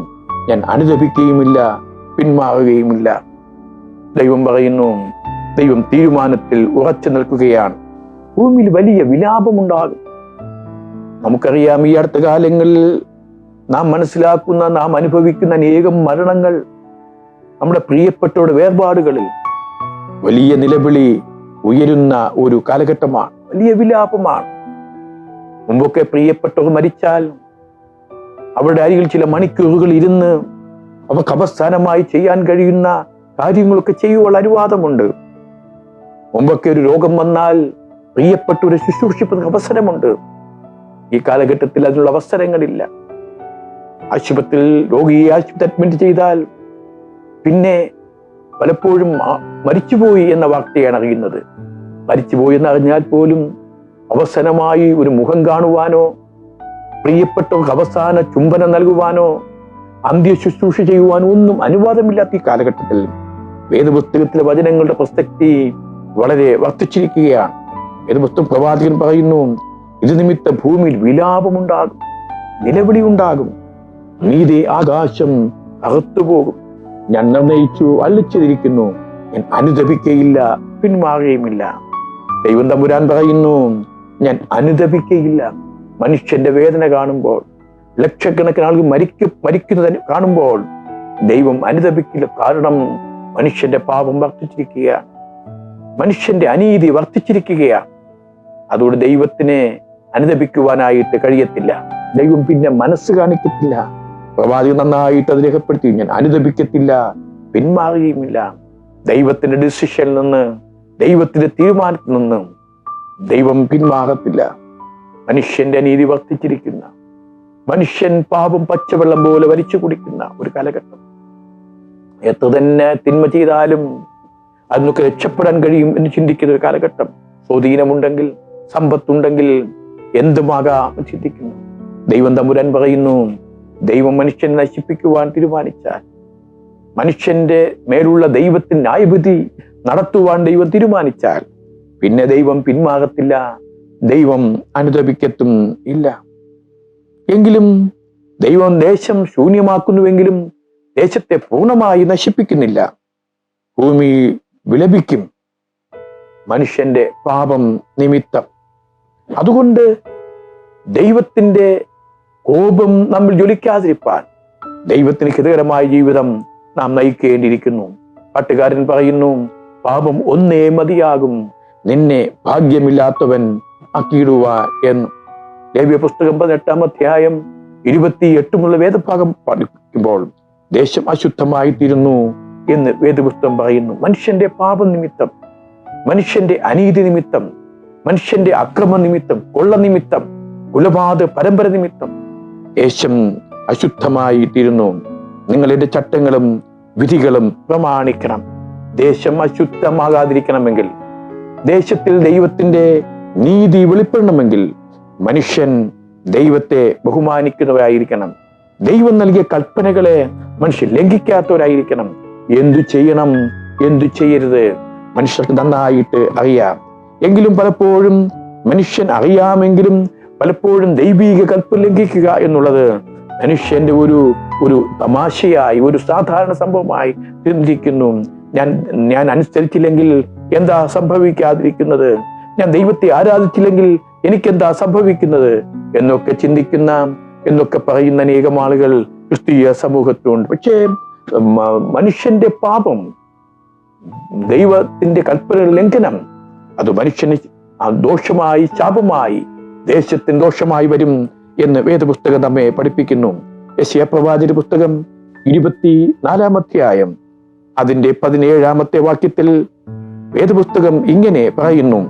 ഞാൻ അനുദപിക്കുകയുമില്ല, പിന്മാറുകയുമില്ല. ദൈവം പറയുന്നു, ദൈവം തീരുമാനത്തിൽ ഉറച്ചു നിൽക്കുകയാണ്. ഭൂമിയിൽ വലിയ വിലാപമുണ്ടാകും. നമുക്കറിയാം, ഈ അടുത്ത കാലങ്ങളിൽ നാം മനസ്സിലാക്കുന്ന, നാം അനുഭവിക്കുന്ന അനേകം മരണങ്ങൾ, നമ്മുടെ പ്രിയപ്പെട്ടവരുടെ വേർപാടുകളിൽ വലിയ നിലവിളി ഉയരുന്ന ഒരു കാലഘട്ടമാണ്. വലിയ വിലാപമാണ്. മുമ്പൊക്കെ പ്രിയപ്പെട്ടവർ മരിച്ചാൽ അവരുടെ അരികിൽ ചില മണിക്കൂറുകൾ ഇരുന്ന് അവർക്ക് അവസാനമായി ചെയ്യാൻ കഴിയുന്ന കാര്യങ്ങളൊക്കെ ചെയ്യുവാൻ അനുവാദമുണ്ട്. മുമ്പൊക്കെ ഒരു രോഗം വന്നാൽ പ്രിയപ്പെട്ടവരെ ശുശ്രൂഷിക്കുന്ന അവസരമുണ്ട്. ഈ കാലഘട്ടത്തിൽ അതിനുള്ള അവസരങ്ങളില്ല. ആശുപത്രിയിൽ രോഗിയെ ആശുപത്രി അഡ്മിറ്റ് ചെയ്താൽ പിന്നെ പലപ്പോഴും മരിച്ചുപോയി എന്ന വാർത്തയാണ് അറിയുന്നത്. മരിച്ചുപോയി എന്നറിഞ്ഞാൽ പോലും അവസാനമായി ഒരു മുഖം കാണുവാനോ, പ്രിയപ്പെട്ടവർക്ക് അവസാന ചുംബനം നൽകുവാനോ, അന്ത്യ ശുശ്രൂഷ ചെയ്യുവാനോ ഒന്നും അനുവാദമില്ലാത്ത ഈ കാലഘട്ടത്തിൽ വേദപുസ്തകത്തിലെ വചനങ്ങളുടെ പ്രസക്തി വളരെ വർദ്ധിച്ചിരിക്കുകയാണ്. വേദപുസ്തകം പ്രവാചകൻ പറയുന്നു, ഇത് നിമിത്തം ഭൂമിയിൽ വിലാപമുണ്ടാകും, നിലവിളി ഉണ്ടാകും, മീതെ ആകാശം കറുത്തുപോകും. ഞാൻ നിർണയിച്ചു അള്ളിച്ചതിരിക്കുന്നു, ഞാൻ അനുദപിക്കയില്ല, പിന്മാറുകയുമില്ല. ദൈവം തമ്പുരാൻ പറയുന്നു, ഞാൻ അനുദപിക്കയില്ല. മനുഷ്യന്റെ വേദന കാണുമ്പോൾ, ലക്ഷക്കണക്കിന് ആളുകൾ മരിക്കുന്നത് കാണുമ്പോൾ ദൈവം അനുദപിക്കില്ല. കാരണം മനുഷ്യന്റെ പാപം വർദ്ധിച്ചിരിക്കുകയാണ്, മനുഷ്യന്റെ അനീതി വർദ്ധിച്ചിരിക്കുകയാണ്. അതുകൊണ്ട് ദൈവത്തിനെ അനുദപിക്കുവാനായിട്ട് കഴിയത്തില്ല. ദൈവം പിന്നെ മനസ്സ് കാണിക്കത്തില്ല. പ്രവാചകൻ നന്നായിട്ട് അത് രേഖപ്പെടുത്തി, ഞാൻ അനുദപിക്കത്തില്ല, പിന്മാറുകയുമില്ല. ദൈവത്തിന്റെ ഡിസിഷനിൽ നിന്ന്, ദൈവത്തിന്റെ തീരുമാനത്തിൽ നിന്ന് ദൈവം പിന്മാറത്തില്ല. മനുഷ്യന്റെ അനീതി വർദ്ധിച്ചിരിക്കുന്ന, മനുഷ്യൻ പാപം പച്ചവെള്ളം പോലെ വലിച്ചു കുടിക്കുന്ന ഒരു കാലഘട്ടം. എത്ര തന്നെ തിന്മ ചെയ്താലും അതിനൊക്കെ രക്ഷപ്പെടാൻ കഴിയും എന്ന് ചിന്തിക്കുന്ന ഒരു കാലഘട്ടം. സ്വാധീനമുണ്ടെങ്കിൽ, സമ്പത്തുണ്ടെങ്കിൽ എന്തുമാകാം ചിന്തിക്കുന്നു. ദൈവം തമ്പുരാൻ പറയുന്നു, ദൈവം മനുഷ്യനെ നശിപ്പിക്കുവാൻ തീരുമാനിച്ചാൽ, മനുഷ്യന്റെ മേലുള്ള ദൈവത്തിന് ന്യായവിധി നടത്തുവാൻ ദൈവം തീരുമാനിച്ചാൽ പിന്നെ ദൈവം പിന്മാറത്തില്ല, ദൈവം അനുദപിക്കത്തും ഇല്ല. എങ്കിലും ദൈവം ദേശം ശൂന്യമാക്കുന്നുവെങ്കിലും ദേശത്തെ പൂർണ്ണമായി നശിപ്പിക്കുന്നില്ല. ഭൂമി വിലപിക്കും മനുഷ്യന്റെ പാപം നിമിത്തം. അതുകൊണ്ട് ദൈവത്തിന്റെ കോപം നമ്മൾ ജ്വലിക്കാതിരിപ്പാൻ ദൈവത്തിന് ഹിതകരമായ ജീവിതം നാം നയിക്കേണ്ടിയിരിക്കുന്നു. പാട്ടുകാരൻ പറയുന്നു, പാപം ഒന്നേ മതിയാകും, നിന്നെ ഭാഗ്യമില്ലാത്തവൻ ആക്കിയിടുവാൻ എന്ന്. ലേവ്യ പുസ്തകം 18-ാം അധ്യായം 28 വേദഭാഗം പഠിക്കുമ്പോൾ ദേശം അശുദ്ധമായി തീരുന്നു എന്ന് വേദപുസ്തകം പറയുന്നു. മനുഷ്യന്റെ പാപം നിമിത്തം, മനുഷ്യന്റെ അനീതി നിമിത്തം, മനുഷ്യന്റെ അക്രമ നിമിത്തം, കൊള്ള നിമിത്തം, കുലപാതക പരമ്പര നിമിത്തം ദേശം അശുദ്ധമായി തീരുന്നു. നിങ്ങൾ എന്റെ ചട്ടങ്ങളും വിധികളും പ്രമാണിക്കണം. ദേശം അശുദ്ധമാകാതിരിക്കണമെങ്കിൽ, ദേശത്തിൽ ദൈവത്തിന്റെ നീതി വെളിപ്പെടണമെങ്കിൽ മനുഷ്യൻ ദൈവത്തെ ബഹുമാനിക്കുന്നവരായിരിക്കണം. ദൈവം നൽകിയ കൽപ്പനകളെ മനുഷ്യൻ ലംഘിക്കാത്തവരായിരിക്കണം. എന്തു ചെയ്യണം, എന്തു ചെയ്യരുത് മനുഷ്യർക്ക് നന്നായിട്ട് അറിയാം. എങ്കിലും പലപ്പോഴും മനുഷ്യൻ അറിയാമെങ്കിലും പലപ്പോഴും ദൈവീക കൽപ്പന ലംഘിക്കുക എന്നുള്ളത് മനുഷ്യന്റെ ഒരു തമാശയായി, ഒരു സാധാരണ സംഭവമായി ചിന്തിക്കുന്നു. ഞാൻ അനുസരിച്ചില്ലെങ്കിൽ എന്താ സംഭവിക്കാതിരിക്കുന്നത്, ഞാൻ ദൈവത്തെ ആരാധിച്ചില്ലെങ്കിൽ എനിക്കെന്താ സംഭവിക്കുന്നത് എന്നൊക്കെ ചിന്തിക്കുന്ന, എന്നൊക്കെ പറയുന്ന അനേകം ആളുകൾ ക്രിസ്തീയ സമൂഹത്തിലുണ്ട്. പക്ഷേ മനുഷ്യന്റെ പാപം, ദൈവത്തിന്റെ കൽപ്പന ലംഘനം, അത് മനുഷ്യന് ദോഷമായി, ശാപമായി, ദേശത്തിന് ദോഷമായി വരും എന്ന് വേദപുസ്തകം നമ്മെ പഠിപ്പിക്കുന്നു. യെശയ്യാ പ്രവാചകന്റെ പുസ്തകം 24-ാം അധ്യായം അതിന്റെ 17-ാമത്തെ വാക്യത്തിൽ വേദപുസ്തകം ഇങ്ങനെ പറയുന്നു,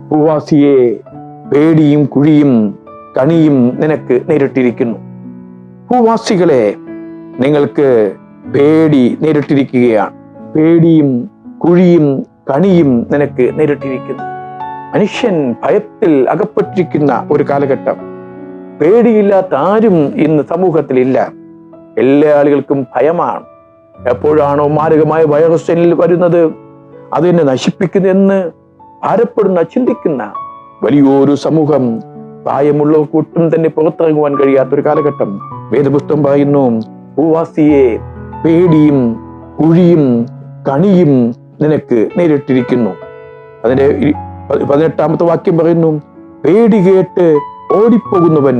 ഭൂവാസിയെ പേടിയും കുഴിയും കണിയും നിനക്ക് നേരിട്ടിരിക്കുന്നു. ഭൂവാസികളെ, നിങ്ങൾക്ക് പേടി നേരിട്ടിരിക്കുകയാണ്. പേടിയും കുഴിയും കണിയും നിനക്ക് നേരിട്ടിരിക്കുന്നു. മനുഷ്യൻ ഭയത്തിൽ അകപ്പെട്ടിരിക്കുന്ന ഒരു കാലഘട്ടം. പേടിയില്ലാത്ത ആരും ഇന്ന് സമൂഹത്തിലില്ല. എല്ലാ ആളുകൾക്കും ഭയമാണ്. എപ്പോഴാണോ മാരകമായ വൈറസ് എന്നിൽ വരുന്നത്, അതെന്നെ നശിപ്പിക്കുന്നതെന്ന് ഭാരപ്പെടുന്ന, ചിന്തിക്കുന്ന വലിയൊരു സമൂഹം, പ്രായമുള്ളവർക്ക് ഒട്ടും തന്നെ പുറത്തിറങ്ങുവാൻ കഴിയാത്തൊരു കാലഘട്ടം. വേദപുസ്തകം പറയുന്നു, ഭൂവാസിയെ പേടിയും കുഴിയും കണിയും നിനക്ക് നേരിട്ടിരിക്കുന്നു. അതിന്റെ 18-ാമത്തെ വാക്യം പറയുന്നു, പേടി കേട്ട് ഓടിപ്പോകുന്നവൻ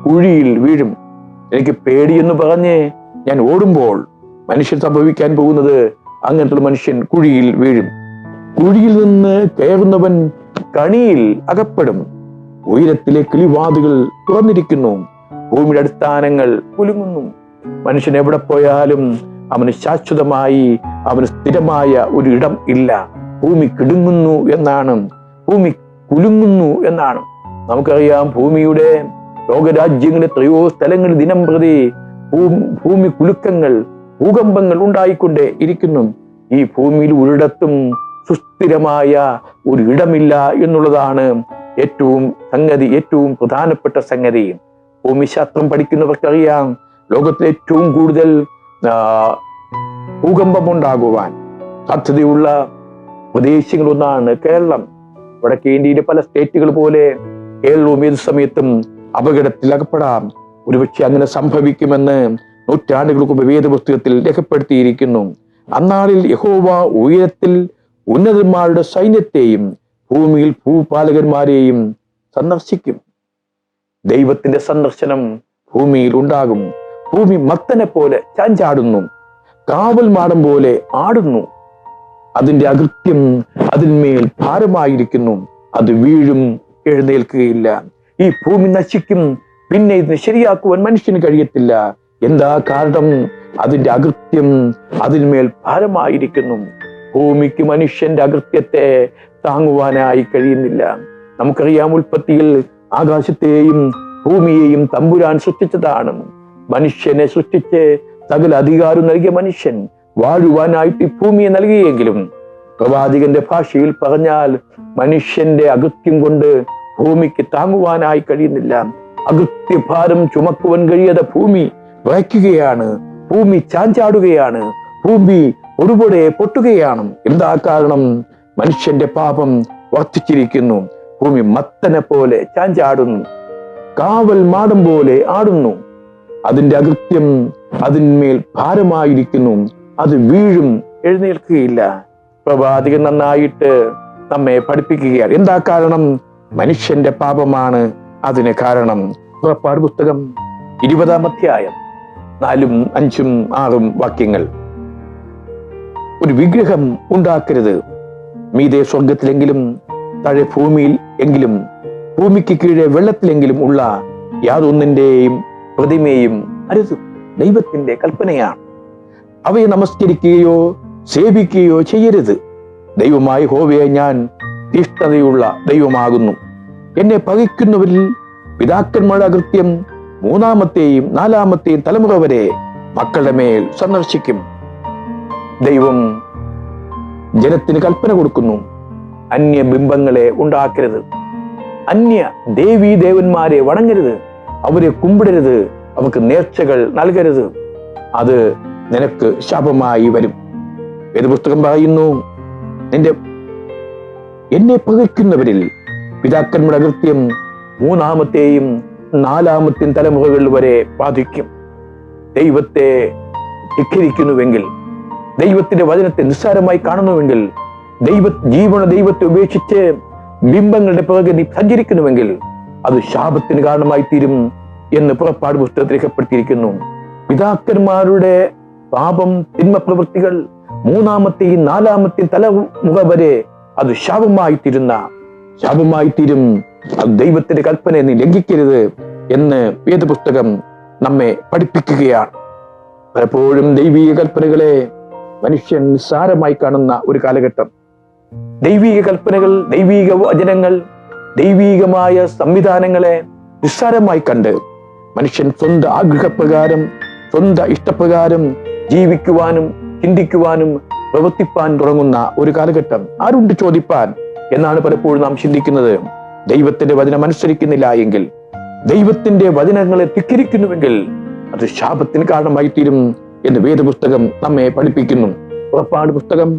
കുഴിയിൽ വീഴും. എനിക്ക് പേടിയെന്ന് പറഞ്ഞ് ഞാൻ ഓടുമ്പോൾ മനുഷ്യൻ സംഭവിക്കാൻ പോകുന്നത് അങ്ങനത്തെ മനുഷ്യൻ കുഴിയിൽ വീഴും. കുഴിയിൽ നിന്ന് കയറുന്നവൻ കണിയിൽ അകപ്പെടും. ഉയരത്തിലെ കിളിവാതുകൾ തുറന്നിരിക്കുന്നു, ഭൂമിയുടെ അടിസ്ഥാനങ്ങൾ കുലുങ്ങുന്നു. മനുഷ്യൻ എവിടെ പോയാലും അവന് ശാശ്വതമായി, അവന് സ്ഥിരമായ ഒരു ഇടം ഇല്ല. ഭൂമി കിടുങ്ങുന്നു എന്നാണ്, ഭൂമി കുലുങ്ങുന്നു എന്നാണ്. നമുക്കറിയാം, ഭൂമിയുടെ ലോകരാജ്യങ്ങളിൽ എത്രയോ സ്ഥലങ്ങളിൽ ദിനം പ്രതി ഭൂമി കുലുക്കങ്ങൾ, ഭൂകമ്പങ്ങൾ ഉണ്ടായിക്കൊണ്ടേ ഇരിക്കുന്നു. ഈ ഭൂമിയിൽ ഒരിടത്തും സുസ്ഥിരമായ ഒരു ഇടമില്ല എന്നുള്ളതാണ് ഏറ്റവും പ്രധാനപ്പെട്ട സംഗതി. ഭൂമിശാസ്ത്രം പഠിക്കുന്നവർക്കറിയാം, ലോകത്തിലെ ഏറ്റവും കൂടുതൽ ഭൂകമ്പം ഉണ്ടാകുവാൻ സാധ്യതയുള്ള പ്രദേശങ്ങളൊന്നാണ് കേരളം. വടക്കേ ഇന്ത്യയിലെ പല സ്റ്റേറ്റുകൾ പോലെ കേരളവും ഏത് സമയത്തും അപകടത്തിൽ അകപ്പെടാം. ഒരുപക്ഷെ അങ്ങനെ സംഭവിക്കുമെന്ന് നൂറ്റാണ്ടുകൾക്ക് മുമ്പ് വേദപുസ്തകത്തിൽ രേഖപ്പെടുത്തിയിരിക്കുന്നു. അന്നാളിൽ യഹോവ ഉയരത്തിൽ ഉന്നതന്മാരുടെ സൈന്യത്തെയും ഭൂമിയിൽ ഭൂപാലകന്മാരെയും സന്ദർശിക്കും. ദൈവത്തിന്റെ സന്ദർശനം ഭൂമിയിൽ ഉണ്ടാകും. ഭൂമി മത്തനെ പോലെ ചാഞ്ചാടുന്നു, കാവൽ മാടം പോലെ ആടുന്നു. അതിന്റെ അകൃത്യം അതിന്മേൽ ഭാരമായിരിക്കുന്നു, അത് വീഴും, എഴുന്നേൽക്കുകയില്ല. ഈ ഭൂമി നശിക്കും, പിന്നെ ഇതിനെ ശരിയാക്കുവാൻ മനുഷ്യന് കഴിയത്തില്ല. എന്താ കാരണം? അതിന്റെ അകൃത്യം അതിന്മേൽ ഭാരമായിരിക്കുന്നു. ഭൂമിക്ക് മനുഷ്യന്റെ അകൃത്യത്തെ താങ്ങുവാനായി കഴിയുന്നില്ല. നമുക്കറിയാം, ഉൽപ്പത്തിയിൽ ആകാശത്തെയും ഭൂമിയെയും തമ്പുരാൻ സൃഷ്ടിച്ചതാണ്. മനുഷ്യനെ സൃഷ്ടിച്ച് സകല അധികാരം നൽകിയ മനുഷ്യൻ വാഴുവാനായിട്ട് ഭൂമിയെ നൽകിയെങ്കിലും പ്രവാചകന്റെ ഭാഷയിൽ പറഞ്ഞാൽ മനുഷ്യന്റെ അകൃത്യം കൊണ്ട് ഭൂമിക്ക് താങ്ങുവാനായി കഴിയുന്നില്ല. അകൃത്യഭാരം ചുമക്കുവാൻ കഴിയാതെ ഭൂമി വിറയ്ക്കുകയാണ്, ഭൂമി ചാഞ്ചാടുകയാണ്, ഭൂമി ഒരുപടെ പൊട്ടുകയാണ്. എന്താ കാരണം? മനുഷ്യന്റെ പാപം വർദ്ധിച്ചിരിക്കുന്നു. ഭൂമി മത്തനെ പോലെ ചാഞ്ചാടുന്നു, കാവൽ മാടം പോലെ ആടുന്നു. അതിന്റെ അകൃത്യം അതിന്മേൽ ഭാരമായിരിക്കുന്നു, അത് വീഴും, എഴുന്നേൽക്കുകയില്ല. പ്രവാചകൻ നന്നായിട്ട് നമ്മെ പഠിപ്പിക്കുകയാണ്. എന്താ കാരണം? മനുഷ്യന്റെ പാപമാണ് അതിന് കാരണം. പുറപ്പാട് പുസ്തകം 20-ാം അധ്യായം 4, 5, 6 വാക്യങ്ങൾ. ഒരു വിഗ്രഹം ഉണ്ടാക്കരുത്. മീതെ സ്വർഗത്തിലെങ്കിലും താഴെ ഭൂമിയിൽ എങ്കിലും ഭൂമിക്ക് കീഴെ വെള്ളത്തിലെങ്കിലും ഉള്ള യാതൊന്നിന്റെയും പ്രതിമയും അരുത്. ദൈവത്തിന്റെ കൽപ്പനയാണ്. അവയെ നമസ്കരിക്കുകയോ സേവിക്കുകയോ ചെയ്യരുത്. ദൈവമായ യഹോവയെ ഞാൻ തീഷ്ണതയുള്ള ദൈവമാകുന്നു. എന്നെ പകയ്ക്കുന്നവരിൽ പിതാക്കന്മാരുടെ അകൃത്യം 3-ാമത്തെയും 4-ാമത്തെയും തലമുറ വരെ മക്കളുടെ മേൽ സന്ദർശിക്കും. ദൈവം ജനത്തിന് കൽപ്പന കൊടുക്കുന്നു, അന്യ ബിംബങ്ങളെ ഉണ്ടാക്കരുത്, അന്യ ദേവീ ദേവന്മാരെ വണങ്ങരുത്, അവരെ കുമ്പിടരുത്, അവർക്ക് നേർച്ചകൾ നൽകരുത്. അത് നിനക്ക് ശാപമായി വരും. വേദപുസ്തകം പറയുന്നു, എന്നെ പകയ്ക്കുന്നവരിൽ പിതാക്കന്മാരുടെ അകൃത്യം 3-ാമത്തെയും 4-ാമത്തെയും തലമുറകൾ വരെ ബാധിക്കും. ദൈവത്തെ ധിക്കരിക്കുന്നുവെങ്കിൽ, ദൈവത്തിന്റെ വചനത്തെ നിസ്സാരമായി കാണുന്നുവെങ്കിൽ, ദൈവത്തെ ഉപേക്ഷിച്ച് ബിംബങ്ങളുടെ പുറകെ നീ സഞ്ചരിക്കുന്നുവെങ്കിൽ അത് ശാപത്തിന് കാരണമായി തീരും എന്ന് പുറപ്പാട് പുസ്തകത്തിൽ രേഖപ്പെടുത്തിയിരിക്കുന്നു. പിതാക്കന്മാരുടെ പാപം, തിന്മ പ്രവൃത്തികൾ 3-ാമത്തെയും 4-ാമത്തെയും തലമുറ വരെ അത് ശാപമായി തീരും. അത് ദൈവത്തിന്റെ കൽപ്പനയെ നീ ലംഘിക്കരുത് എന്ന് വേദപുസ്തകം നമ്മെ പഠിപ്പിക്കുകയാണ്. പലപ്പോഴും ദൈവീക കൽപ്പനകളെ മനുഷ്യൻ നിസ്സാരമായി കാണുന്ന ഒരു കാലഘട്ടം. ദൈവീക കൽപ്പനകൾ, ദൈവീക വചനങ്ങൾ, ദൈവീകമായ സംവിധാനങ്ങളെ നിസ്സാരമായി കണ്ട് മനുഷ്യൻ സ്വന്തം ആഗ്രഹപ്രകാരം, സ്വന്തം ഇഷ്ടപ്രകാരം ജീവിക്കുവാനും ചിന്തിക്കുവാനും പ്രവർത്തിപ്പാൻ തുടങ്ങുന്ന ഒരു കാലഘട്ടം. ആരുണ്ട് ചോദിപ്പാൻ എന്നാണ് പലപ്പോഴും നാം ചിന്തിക്കുന്നത്. ദൈവത്തിന്റെ വചനം അനുസരിക്കുന്നില്ല എങ്കിൽ, ദൈവത്തിന്റെ വചനങ്ങളെ ധിക്കരിക്കുന്നുവെങ്കിൽ അത് ശാപത്തിന് കാരണമായി തീരും. എന്ന് വേദപുസ്തകം നമ്മെ പഠിപ്പിക്കുന്നു. പുറപ്പാട് പുസ്തകം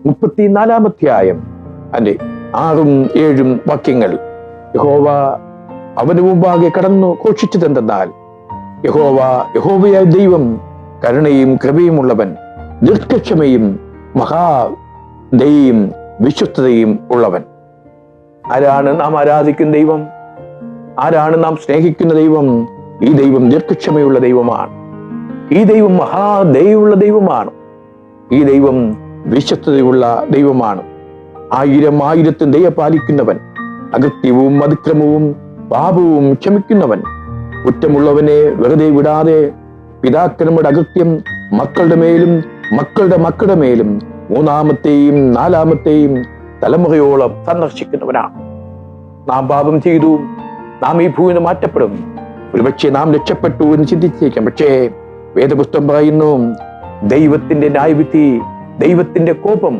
34 അധ്യായം അതിന്റെ 6, 7 വാക്യങ്ങൾ. യഹോവ അവന് മുമ്പാകെ കടന്നു ഘോഷിച്ചതെന്തെന്നാൽ, യഹോവയായ ദൈവം കരുണയും കൃപയുമുള്ളവൻ, ദീർഘക്ഷമയും മഹാദയയും വിശ്വസ്തതയും ഉള്ളവൻ. ആരാണ് നാം ആരാധിക്കുന്ന ദൈവം? ആരാണ് നാം സ്നേഹിക്കുന്ന ദൈവം? ഈ ദൈവം ദീർഘക്ഷമയുള്ള ദൈവമാണ്. ഈ ദൈവം മഹാദയുള്ള ദൈവമാണ്. ഈ ദൈവം വിശ്വസ്തതയുള്ള ദൈവമാണ്. 1000 ദയ പാലിക്കുന്നവൻ, അകൃത്യവും അതിക്രമവും പാപവും ക്ഷമിക്കുന്നവൻ, കുറ്റമുള്ളവനെ വെറുതെ വിടാതെ പിതാക്കന്മാരുടെ അകൃത്യം മക്കളുടെ മേലും മക്കളുടെ മക്കളുടെ മേലും 3-ാമത്തെയും 4-ാമത്തെയും തലമുറയോളം സന്ദർശിക്കുന്നവനാണ്. നാം പാപം ചെയ്തു, നാം ഈ ഭൂമിയിൽ നിന്ന് മാറ്റപ്പെടും. ഒരുപക്ഷെ നാം രക്ഷപ്പെട്ടു എന്ന് ചിന്തിച്ചേക്കാം. പക്ഷേ വേദപുസ്തകം പറയുന്നു, ദൈവത്തിന്റെ ന്യായവിധി, ദൈവത്തിന്റെ കോപം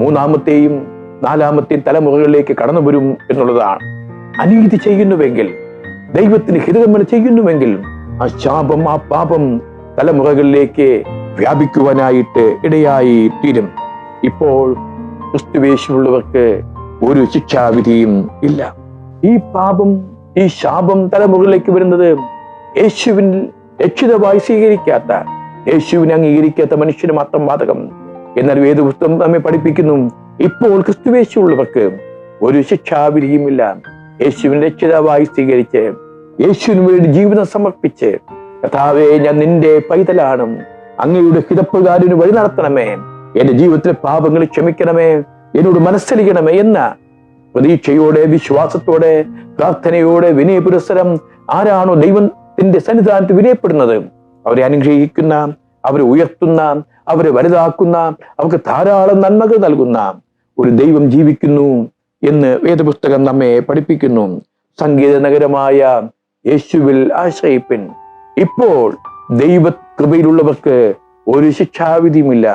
3-ാമത്തെയും 4-ാമത്തെയും തലമുറകളിലേക്ക് കടന്നു വരും എന്നുള്ളതാണ്. അനീതി ചെയ്യുന്നുവെങ്കിൽ, ദൈവത്തിന് ഹിതകർമ്മം ചെയ്യുന്നുവെങ്കിൽ, ആ ശാപം, ആ പാപം തലമുറകളിലേക്ക് വ്യാപിക്കുവാനായിട്ട് ഇടയായി തീരും. ഇപ്പോൾ ക്രിസ്തുവേശുള്ളവർക്ക് ഒരു ശിക്ഷാവിധിയും ഇല്ല. ഈ പാപം, ഈ ശാപം തലമുറകളിലേക്ക് വരുന്നത് യേശുവിൻ രക്ഷിതമായി സ്വീകരിക്കാത്ത, യേശുവിനെ അംഗീകരിക്കാത്ത മനുഷ്യന് മാത്രം ബാധകം. എന്നാൽ വേദപുസ്തകം നമ്മെ പഠിപ്പിക്കുന്നു, ഇപ്പോൾ ക്രിസ്തുവേശുള്ളവർക്ക് ഒരു ശിക്ഷാവിധിയുമില്ല. യേശുവിൻ രക്ഷിതാവായി സ്വീകരിച്ച്, യേശുവിന് വേണ്ടി ജീവിതം സമർപ്പിച്ച്, കർത്താവേ, ഞാൻ നിന്റെ പൈതലാണ്, അങ്ങയുടെ ഹിതപ്രകാരം വഴി നടത്തണമേ, എന്റെ ജീവിതത്തിലെ പാപങ്ങൾ ക്ഷമിക്കണമേ, എന്നോട് മനസ്സലിക്കണമേ എന്ന പ്രതീക്ഷയോടെ, വിശ്വാസത്തോടെ, പ്രാർത്ഥനയോടെ, വിനയപുരസ്സരം ആരാണോ ദൈവത്തിന്റെ സന്നിധാനത്ത് വിനയപ്പെടുന്നത്, അവരെ അനുഗ്രഹിക്കുന്ന, അവരെ ഉയർത്തുന്ന, അവരെ വലുതാക്കുന്ന, അവർക്ക് ധാരാളം നന്മകൾ നൽകുന്ന ഒരു ദൈവം ജീവിക്കുന്നു എന്ന് വേദപുസ്തകം നമ്മെ പഠിപ്പിക്കുന്നു. സംഗീത നഗരമായ യേശുവിൽ ആശ്രയിപ്പിൻ. ഇപ്പോൾ ദൈവ കൃപയിലുള്ളവർക്ക് ഒരു ശിക്ഷാവിധിയുമില്ല.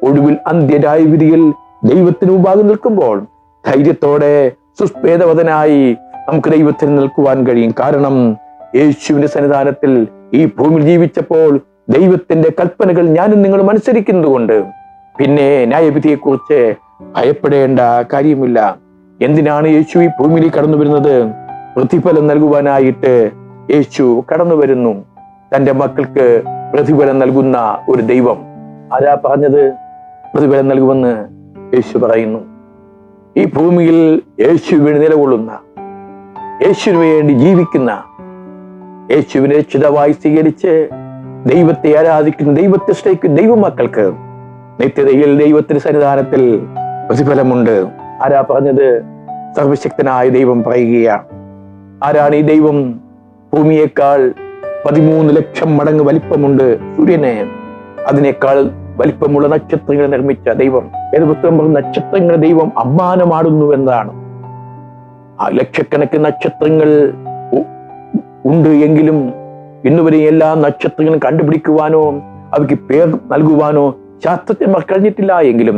ഒടുവിൽ അന്ത്യന്യായവിധിയിൽ ദൈവത്തിന് മുമ്പാകെ നിൽക്കുമ്പോൾ ധൈര്യത്തോടെ സുസ്പേദവതനായി നമുക്ക് ദൈവത്തിന് നിൽക്കുവാൻ കഴിയും. കാരണം യേശുവിന്റെ സന്നിധാനത്തിൽ ഈ ഭൂമിയിൽ ജീവിച്ചപ്പോൾ ദൈവത്തിന്റെ കൽപ്പനകൾ ഞാനും നിങ്ങളും അനുസരിക്കുന്നത് കൊണ്ട് പിന്നെ ന്യായവിധിയെക്കുറിച്ച് ഭയപ്പെടേണ്ട കാര്യമില്ല. എന്തിനാണ് യേശു ഈ ഭൂമിയിലേക്ക് കടന്നു വരുന്നത്? പ്രതിഫലം നൽകുവാനായിട്ട് യേശു കടന്നു വരുന്നു. തന്റെ മക്കൾക്ക് പ്രതിഫലം നൽകുന്ന ഒരു ദൈവം. ആരാ പറഞ്ഞത് പ്രതിഫലം നൽകുമെന്ന്? യേശു പറയുന്നു. ഈ ഭൂമിയിൽ യേശുവിന് നിലകൊള്ളുന്ന, യേശുവിന് വേണ്ടി ജീവിക്കുന്ന, യേശുവിനെ രക്ഷിതാവായി സ്വീകരിച്ച് ദൈവത്തെ ആരാധിക്കുന്ന, ദൈവത്തെ സ്നേഹിക്കുന്ന ദൈവമക്കൾക്ക് നിത്യതയിൽ ദൈവത്തിന്റെ സന്നിധാനത്തിൽ പ്രതിഫലമുണ്ട്. ആരാ പറഞ്ഞത്? സർവശക്തനായ ദൈവം പറയുകയാണ്. ആരാണ് ഈ ദൈവം? ഭൂമിയേക്കാൾ 13 ലക്ഷം മടങ്ങ് വലിപ്പമുണ്ട് സൂര്യനെ. അതിനേക്കാൾ വലിപ്പമുള്ള നക്ഷത്രങ്ങളെ നിർമ്മിച്ച ദൈവം. വേദപുസ്തകം പറഞ്ഞ നക്ഷത്രങ്ങളെ ദൈവം അമ്മാനമാടുന്നു എന്നതാണ്. ആ ലക്ഷക്കണക്കിന് നക്ഷത്രങ്ങൾ ഉണ്ട് എങ്കിലും ഇന്നുവരെ എല്ലാ നക്ഷത്രങ്ങളും കണ്ടുപിടിക്കുവാനോ അവയ്ക്ക് പേർ നൽകുവാനോ ശാസ്ത്രജ്ഞന്മാർ കഴിഞ്ഞിട്ടില്ല. എങ്കിലും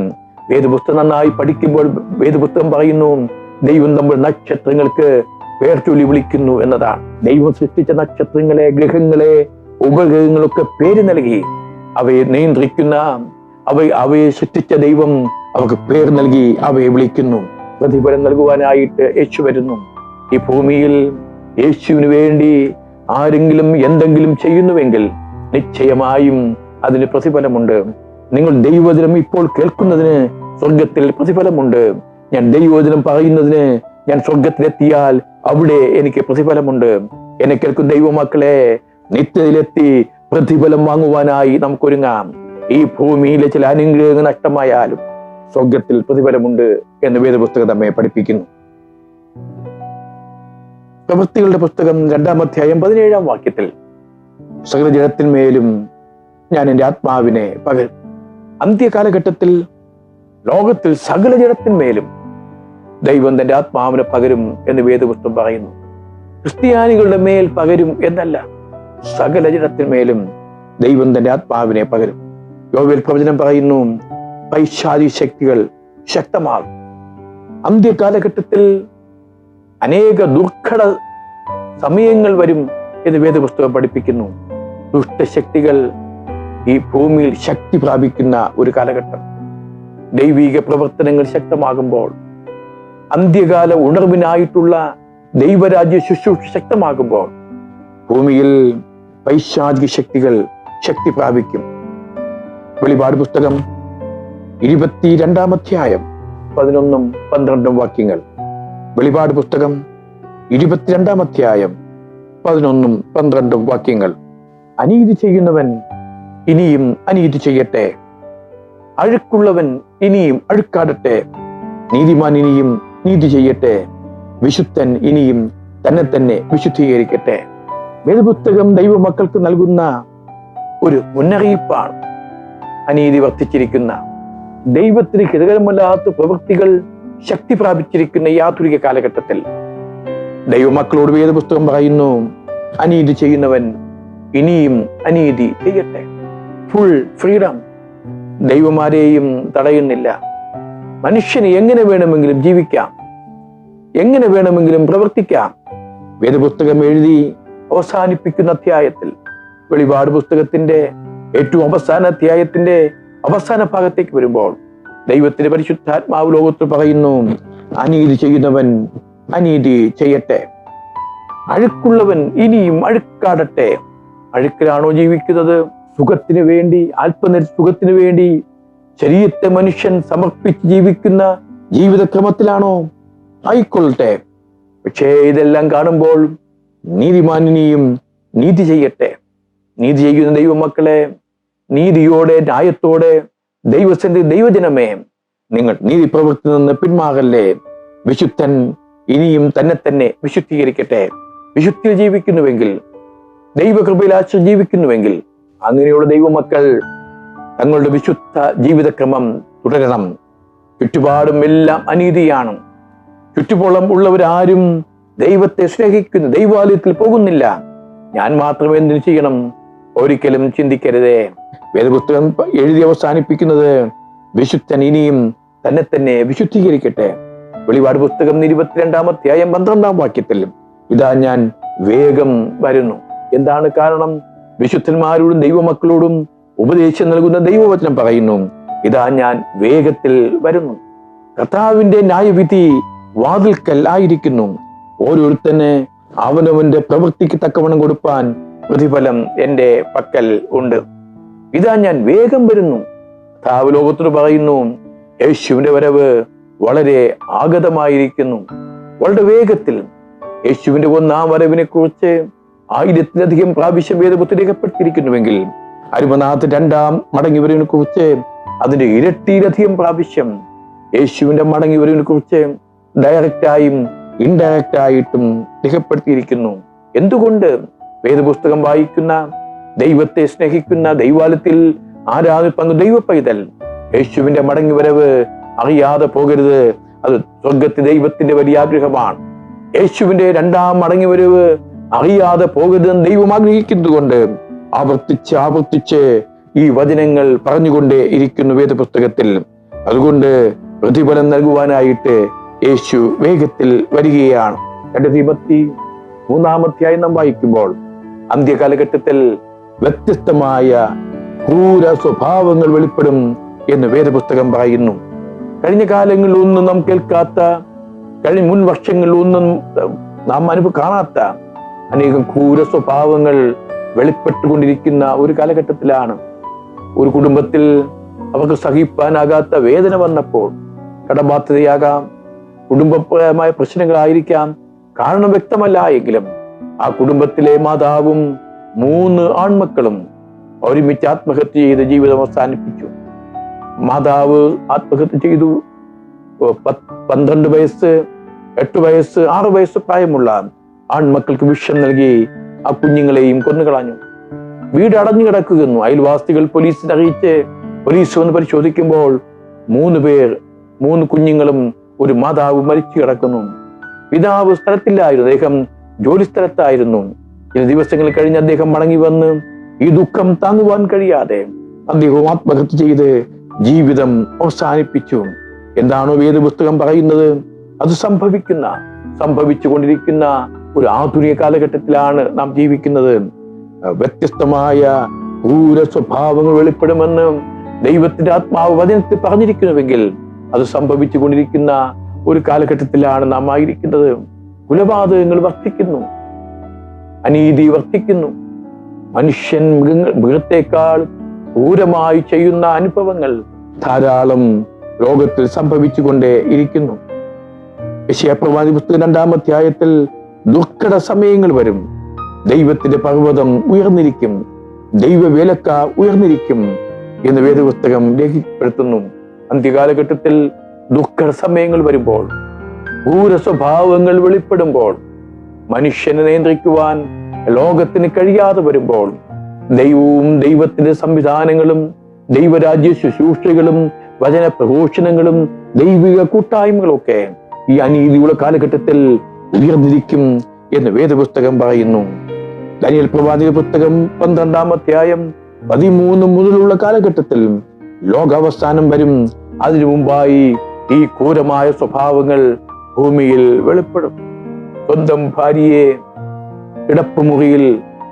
വേദപുസ്തകം നന്നായി പഠിക്കുമ്പോൾ വേദപുസ്തകം പറയുന്നു, ദൈവം നമ്മൾ നക്ഷത്രങ്ങൾക്ക് പേർ ചൊല്ലി വിളിക്കുന്നു എന്നതാണ്. ദൈവം സൃഷ്ടിച്ച നക്ഷത്രങ്ങളെ, ഗ്രഹങ്ങളെ, ഉപഗ്രഹങ്ങളൊക്കെ പേര് നൽകി അവയെ നിയന്ത്രിക്കുന്ന, അവയെ സൃഷ്ടിച്ച ദൈവം അവർക്ക് പേർ നൽകി അവയെ വിളിക്കുന്നു. പ്രതിഫലം നൽകുവാനായിട്ട് യേശു വരുന്നു. ഈ ഭൂമിയിൽ യേശുവിന് വേണ്ടി ആരെങ്കിലും എന്തെങ്കിലും ചെയ്യുന്നുവെങ്കിൽ നിശ്ചയമായും അതിന് പ്രതിഫലമുണ്ട്. നിങ്ങൾ ദൈവവചനം ഇപ്പോൾ കേൾക്കുന്നതിന് സ്വർഗത്തിൽ പ്രതിഫലമുണ്ട്. ഞാൻ ദൈവവചനം പറയുന്നതിന് ഞാൻ സ്വർഗത്തിലെത്തിയാൽ അവിടെ എനിക്ക് പ്രതിഫലമുണ്ട്. എന്നെ കേൾക്കുന്ന ദൈവമക്കളെ, നിത്യതയിലെത്തി പ്രതിഫലം വാങ്ങുവാനായി നമുക്കൊരുങ്ങാം. ഈ ഭൂമിയിലെ ചില അനുഗ്രഹങ്ങൾ നഷ്ടമായാലും സ്വർഗത്തിൽ പ്രതിഫലമുണ്ട് എന്ന് വേദപുസ്തകം നമ്മെ പഠിപ്പിക്കുന്നു. പ്രവൃത്തികളുടെ പുസ്തകം 2-ാം അധ്യായം 17-ാം വാക്യത്തിൽ, സകല ജനത്തിന്മേലും ഞാൻ എൻ്റെ ആത്മാവിനെ പകരും. അന്ത്യകാലഘട്ടത്തിൽ ലോകത്തിൽ സകല ജനത്തിന്മേലും ദൈവം തന്റെ ആത്മാവിനെ പകരും എന്ന് വേദപുസ്തകം പറയുന്നു. ക്രിസ്ത്യാനികളുടെ മേൽ പകരും എന്നല്ല, സകല ജനത്തിന്മേലും ദൈവം തന്റെ ആത്മാവിനെ പകരും. യോവേൽ പ്രവചനം പറയുന്നു, പൈശാചിക ശക്തികൾ ശക്തമാകും. അന്ത്യകാലഘട്ടത്തിൽ അനേക ദുർഘട സമയങ്ങൾ വരും എന്ന് വേദപുസ്തകം പഠിപ്പിക്കുന്നു. ദുഷ്ടശക്തികൾ ഈ ഭൂമിയിൽ ശക്തി പ്രാപിക്കുന്ന ഒരു കാലഘട്ടം. ദൈവിക പ്രവർത്തനങ്ങൾ ശക്തമാകുമ്പോൾ, അന്ത്യകാല ഉണർവിനായിട്ടുള്ള ദൈവരാജ്യ ശുശ്രൂഷ ശക്തമാകുമ്പോൾ ഭൂമിയിൽ പൈശാചിക ശക്തികൾ ശക്തി പ്രാപിക്കും. വെളിപാട് പുസ്തകം 22-ാം അധ്യായം 11-12 വാക്യങ്ങൾ. വെളിപാട് പുസ്തകം 22-ാം അധ്യായം 11-12 വാക്യങ്ങൾ. അനീതി ചെയ്യുന്നവൻ ഇനിയും അനീതി ചെയ്യട്ടെ, അഴുക്കുള്ളവൻ ഇനിയും അഴുക്കാടട്ടെ, നീതിമാൻ ഇനിയും നീതി ചെയ്യട്ടെ, വിശുദ്ധൻ ഇനിയും തന്നെ തന്നെ വിശുദ്ധീകരിക്കട്ടെ. വേദപുസ്തകം ദൈവമക്കൾക്ക് നൽകുന്ന ഒരു മുന്നറിയിപ്പാണ്. അനീതി വർദ്ധിച്ചിരിക്കുന്ന, ദൈവത്തിന് ഹിതകരമല്ലാത്ത പ്രവൃത്തികൾ ശക്തി പ്രാപിച്ചിരിക്കുന്ന ഈ ആധുനിക കാലഘട്ടത്തിൽ ദൈവമക്കളോട് വേദപുസ്തകം പറയുന്നു, അനീതി ചെയ്യുന്നവൻ ഇനിയും അനീതി ചെയ്യട്ടെ. Full freedom. ദൈവമാരെയും തടയുന്നില്ല. മനുഷ്യന് എങ്ങനെ വേണമെങ്കിലും ജീവിക്കാം, എങ്ങനെ വേണമെങ്കിലും പ്രവർത്തിക്കാം. വേദപുസ്തകം എഴുതി അവസാനിപ്പിക്കുന്ന അധ്യായത്തിൽ, വെളിപാട് പുസ്തകത്തിന്റെ ഏറ്റവും അവസാന അധ്യായത്തിന്റെ അവസാന ഭാഗത്തേക്ക് വരുമ്പോൾ ദൈവത്തിന്റെ പരിശുദ്ധാത്മാവ് ലോകത്തിൽ പറയുന്നു, അനീതി ചെയ്യുന്നവൻ അനീതി ചെയ്യട്ടെ, അഴുക്കുള്ളവൻ ഇനിയും അഴുക്കാടട്ടെ. അഴുക്കിലാണോ ജീവിക്കുന്നത്? സുഖത്തിന് വേണ്ടി, അല്പനേര സുഖത്തിന് വേണ്ടി ശരീരത്തെ മനുഷ്യൻ സമർപ്പിച്ച് ജീവിക്കുന്ന ജീവിതക്രമത്തിലാണോ? ആയിക്കൊള്ളട്ടെ. പക്ഷേ ഇതെല്ലാം കാണുമ്പോൾ നീതിമാനിനിയും നീതി ചെയ്യട്ടെ. നീതി ചെയ്യുന്ന ദൈവമക്കളെ, നീതിയോടെ ന്യായത്തോടെ ദൈവജനമേ, നിങ്ങൾ നീതി പ്രവൃത്തി നിന്ന് പിന്മാകല്ലേ. വിശുദ്ധൻ ഇനിയും തന്നെ തന്നെ വിശുദ്ധീകരിക്കട്ടെ. വിശുദ്ധിയിൽ ജീവിക്കുന്നുവെങ്കിൽ, ദൈവകൃപയിൽ ആശ്രയിച്ച് ജീവിക്കുന്നുവെങ്കിൽ, അങ്ങനെയുള്ള ദൈവമക്കൾ തങ്ങളുടെ വിശുദ്ധ ജീവിതക്രമം തുടരണം. ചുറ്റുപാടും എല്ലാം അനീതിയാണ്. ചുറ്റുപുറം ഉള്ളവരാരും ദൈവത്തെ സ്നേഹിക്കുന്നു, ദൈവാലയത്തിൽ പോകുന്നില്ല. ഞാൻ മാത്രമേ എന്തിനു ചെയ്യണം? ഒരിക്കലും ചിന്തിക്കരുതേ. വേദപുസ്തകം എഴുതി അവസാനിപ്പിക്കുന്നത്, വിശുദ്ധൻ ഇനിയും തന്നെ തന്നെ വിശുദ്ധീകരിക്കട്ടെ. വെളിപാട് പുസ്തകം 22-ാം അധ്യായം 12-ാം വാക്യത്തിൽ, ഇതാ ഞാൻ വേഗം വരുന്നു. എന്താണ് കാരണം? വിശുദ്ധന്മാരോടും ദൈവമക്കളോടും ഉപദേശം നൽകുന്ന ദൈവവചനം പറയുന്നു, ഇതാ ഞാൻ വേഗത്തിൽ വരുന്നു. കർത്താവിന്റെ ന്യായവിധി വാതിൽക്കൽ ആയിരിക്കുന്നു. ഓരോരുത്തന് അവനവന്റെ പ്രവൃത്തിക്ക് തക്കവണ്ണം കൊടുപ്പാൻ പ്രതിഫലം എന്റെ പക്കൽ ഉണ്ട്. ഇതാ ഞാൻ വേഗം വരുന്നു. കർത്താവ് ലോകത്തോട് പറയുന്നു, യേശുവിന്റെ വരവ് വളരെ ആഗതമായിരിക്കുന്നു, വളരെ വേഗത്തിൽ. യേശുവിന്റെ 1-ാം വരവിനെ കുറിച്ച് 1000-ലധികം പ്രാവശ്യം വേദപുസ്തകത്തിൽ രേഖപ്പെടുത്തിയിരിക്കുന്നുവെങ്കിൽ, അരുമനാഥ് 2-ാം മടങ്ങിവരവിനെ കുറിച്ച് അതിന്റെ ഇരട്ടിയിലധികം പ്രാവശ്യം യേശുവിന്റെ മടങ്ങിവരവിനെ കുറിച്ച് ഡയറക്റ്റായും ഇൻഡയറക്റ്റ് ആയിട്ടും രേഖപ്പെടുത്തിയിരിക്കുന്നു. എന്തുകൊണ്ട്? വേദപുസ്തകം വായിക്കുന്ന, ദൈവത്തെ സ്നേഹിക്കുന്ന, ദൈവാലയത്തിൽ ആരാധിക്കുന്ന ദൈവ പൈതൽ യേശുവിന്റെ മടങ്ങിവരവ് അറിയാതെ പോകരുത്. അത് സ്വർഗത്തിൽ ദൈവത്തിന്റെ വലിയ ആഗ്രഹമാണ്. യേശുവിന്റെ 2-ാം മടങ്ങിവരവ് അറിയാതെ പോകരുതെന്ന് ദൈവം ആഗ്രഹിക്കുന്നതുകൊണ്ട് ആവർത്തിച്ച് ഈ വചനങ്ങൾ പറഞ്ഞുകൊണ്ടേ ഇരിക്കുന്നു വേദപുസ്തകത്തിൽ. അതുകൊണ്ട് പ്രതിഫലം നൽകുവാനായിട്ട് യേശു വേഗത്തിൽ വരികയാണ്. 2 തിമോത്തി 3-ാം അധ്യായം നാം വായിക്കുമ്പോൾ, അന്ത്യകാലഘട്ടത്തിൽ വ്യത്യസ്തമായ ക്രൂര സ്വഭാവങ്ങൾ വെളിപ്പെടും എന്ന് വേദപുസ്തകം പറയുന്നു. കഴിഞ്ഞ കാലങ്ങളിൽ ഒന്നും നാം കേൾക്കാത്ത, മുൻ വർഷങ്ങളിൽ ഒന്നും നാം കാണാത്ത അനേകം ക്രൂര സ്വഭാവങ്ങൾ വെളിപ്പെട്ടുകൊണ്ടിരിക്കുന്ന ഒരു കാലഘട്ടത്തിലാണ്. ഒരു കുടുംബത്തിൽ അവർക്ക് സഹിപ്പാനാകാത്ത വേദന വന്നപ്പോൾ, കടബാധ്യതയാകാം, കുടുംബപരമായ പ്രശ്നങ്ങളായിരിക്കാം, കാരണം വ്യക്തമല്ല എങ്കിലും ആ കുടുംബത്തിലെ മാതാവും 3 ആൺമക്കളും ഒരുമിച്ച് ആത്മഹത്യ ചെയ്ത് ജീവിതം അവസാനിപ്പിച്ചു. മാതാവ് ആത്മഹത്യ ചെയ്തു. 12 വയസ്സ്, 8 വയസ്സ്, 6 വയസ്സ് പ്രായമുള്ള ആൺമക്കൾക്ക് വിഷം നൽകി ആ കുഞ്ഞുങ്ങളെയും കൊന്നുകളഞ്ഞു. വീട് അടഞ്ഞു കിടക്കുന്നു. അയൽവാസികൾ പോലീസിനെ അറിയിച്ച് പോലീസ് വന്ന് പരിശോധിക്കുമ്പോൾ 3 കുഞ്ഞുങ്ങളും ഒരു മാതാവ് മരിച്ചു കിടക്കുന്നു. പിതാവ് സ്ഥലത്തില്ലായിരുന്നു, അദ്ദേഹം ജോലി സ്ഥലത്തായിരുന്നു. ചില ദിവസങ്ങൾ കഴിഞ്ഞ് അദ്ദേഹം മടങ്ങി വന്ന് ഈ ദുഃഖം താങ്ങുവാൻ കഴിയാതെ അദ്ദേഹം ആത്മഹത്യ ചെയ്ത് ജീവിതം അവസാനിപ്പിച്ചു. എന്താണോ വേദപുസ്തകം പറയുന്നത് അത് സംഭവിച്ചുകൊണ്ടിരിക്കുന്ന ഒരു ആധുനിക കാലഘട്ടത്തിലാണ് നാം ജീവിക്കുന്നത്. വ്യത്യസ്തമായ ക്രൂര സ്വഭാവങ്ങൾ വെളിപ്പെടുമെന്ന് ദൈവത്തിന്റെ ആത്മാവ് വചനത്തിൽ പറഞ്ഞിരിക്കുന്നുവെങ്കിൽ അത് സംഭവിച്ചു കൊണ്ടിരിക്കുന്ന ഒരു കാലഘട്ടത്തിലാണ് നാം ആയിരിക്കുന്നത്. കുലപാതകങ്ങൾ വർദ്ധിക്കുന്നു, അനീതി വർദ്ധിക്കുന്നു, മനുഷ്യൻ മൃഗത്തെക്കാൾ ക്രൂരമായി ചെയ്യുന്ന അനുഭവങ്ങൾ ധാരാളം ലോകത്തിൽ സംഭവിച്ചുകൊണ്ടേ ഇരിക്കുന്നു. യെശയ്യാപ്രവാചക പുസ്തകം 2-ാം അധ്യായത്തിൽ ദുർഘട സമയങ്ങൾ വരും, ദൈവത്തിന്റെ പർവ്വതം ഉയർന്നിരിക്കും, ദൈവവേലക്കാർ ഉയർന്നിരിക്കും എന്ന് വേദപുസ്തകം രേഖപ്പെടുത്തുന്നു. അന്ത്യകാലഘട്ടത്തിൽ ദുഃഖ സമയങ്ങൾ വരുമ്പോൾ, ക്രൂര സ്വഭാവങ്ങൾ വെളിപ്പെടുമ്പോൾ, മനുഷ്യനെ നിയന്ത്രിക്കുവാൻ ലോകത്തിന് കഴിയാതെ വരുമ്പോൾ, ദൈവവും ദൈവത്തിന്റെ സംവിധാനങ്ങളും ദൈവരാജ്യ ശുശ്രൂഷകളും വചന പ്രഘോഷണങ്ങളും ദൈവിക കൂട്ടായ്മകളും ഒക്കെ ഈ അനീതിയുള്ള കാലഘട്ടത്തിൽ ഉയർന്നിരിക്കും എന്ന് വേദപുസ്തകം പറയുന്നു. ദാനിയേൽ പ്രവാചക പുസ്തകം 12-ാം അധ്യായം 13 മുതലുള്ള കാലഘട്ടത്തിൽ ലോകാവസാനം വരും. അതിനു മുമ്പായി ഈ ക്രൂരമായ സ്വഭാവങ്ങൾ ഭൂമിയിൽ വെളിപ്പെടും. സ്വന്തം ഭാര്യയെ കിടപ്പുമുറിയിൽ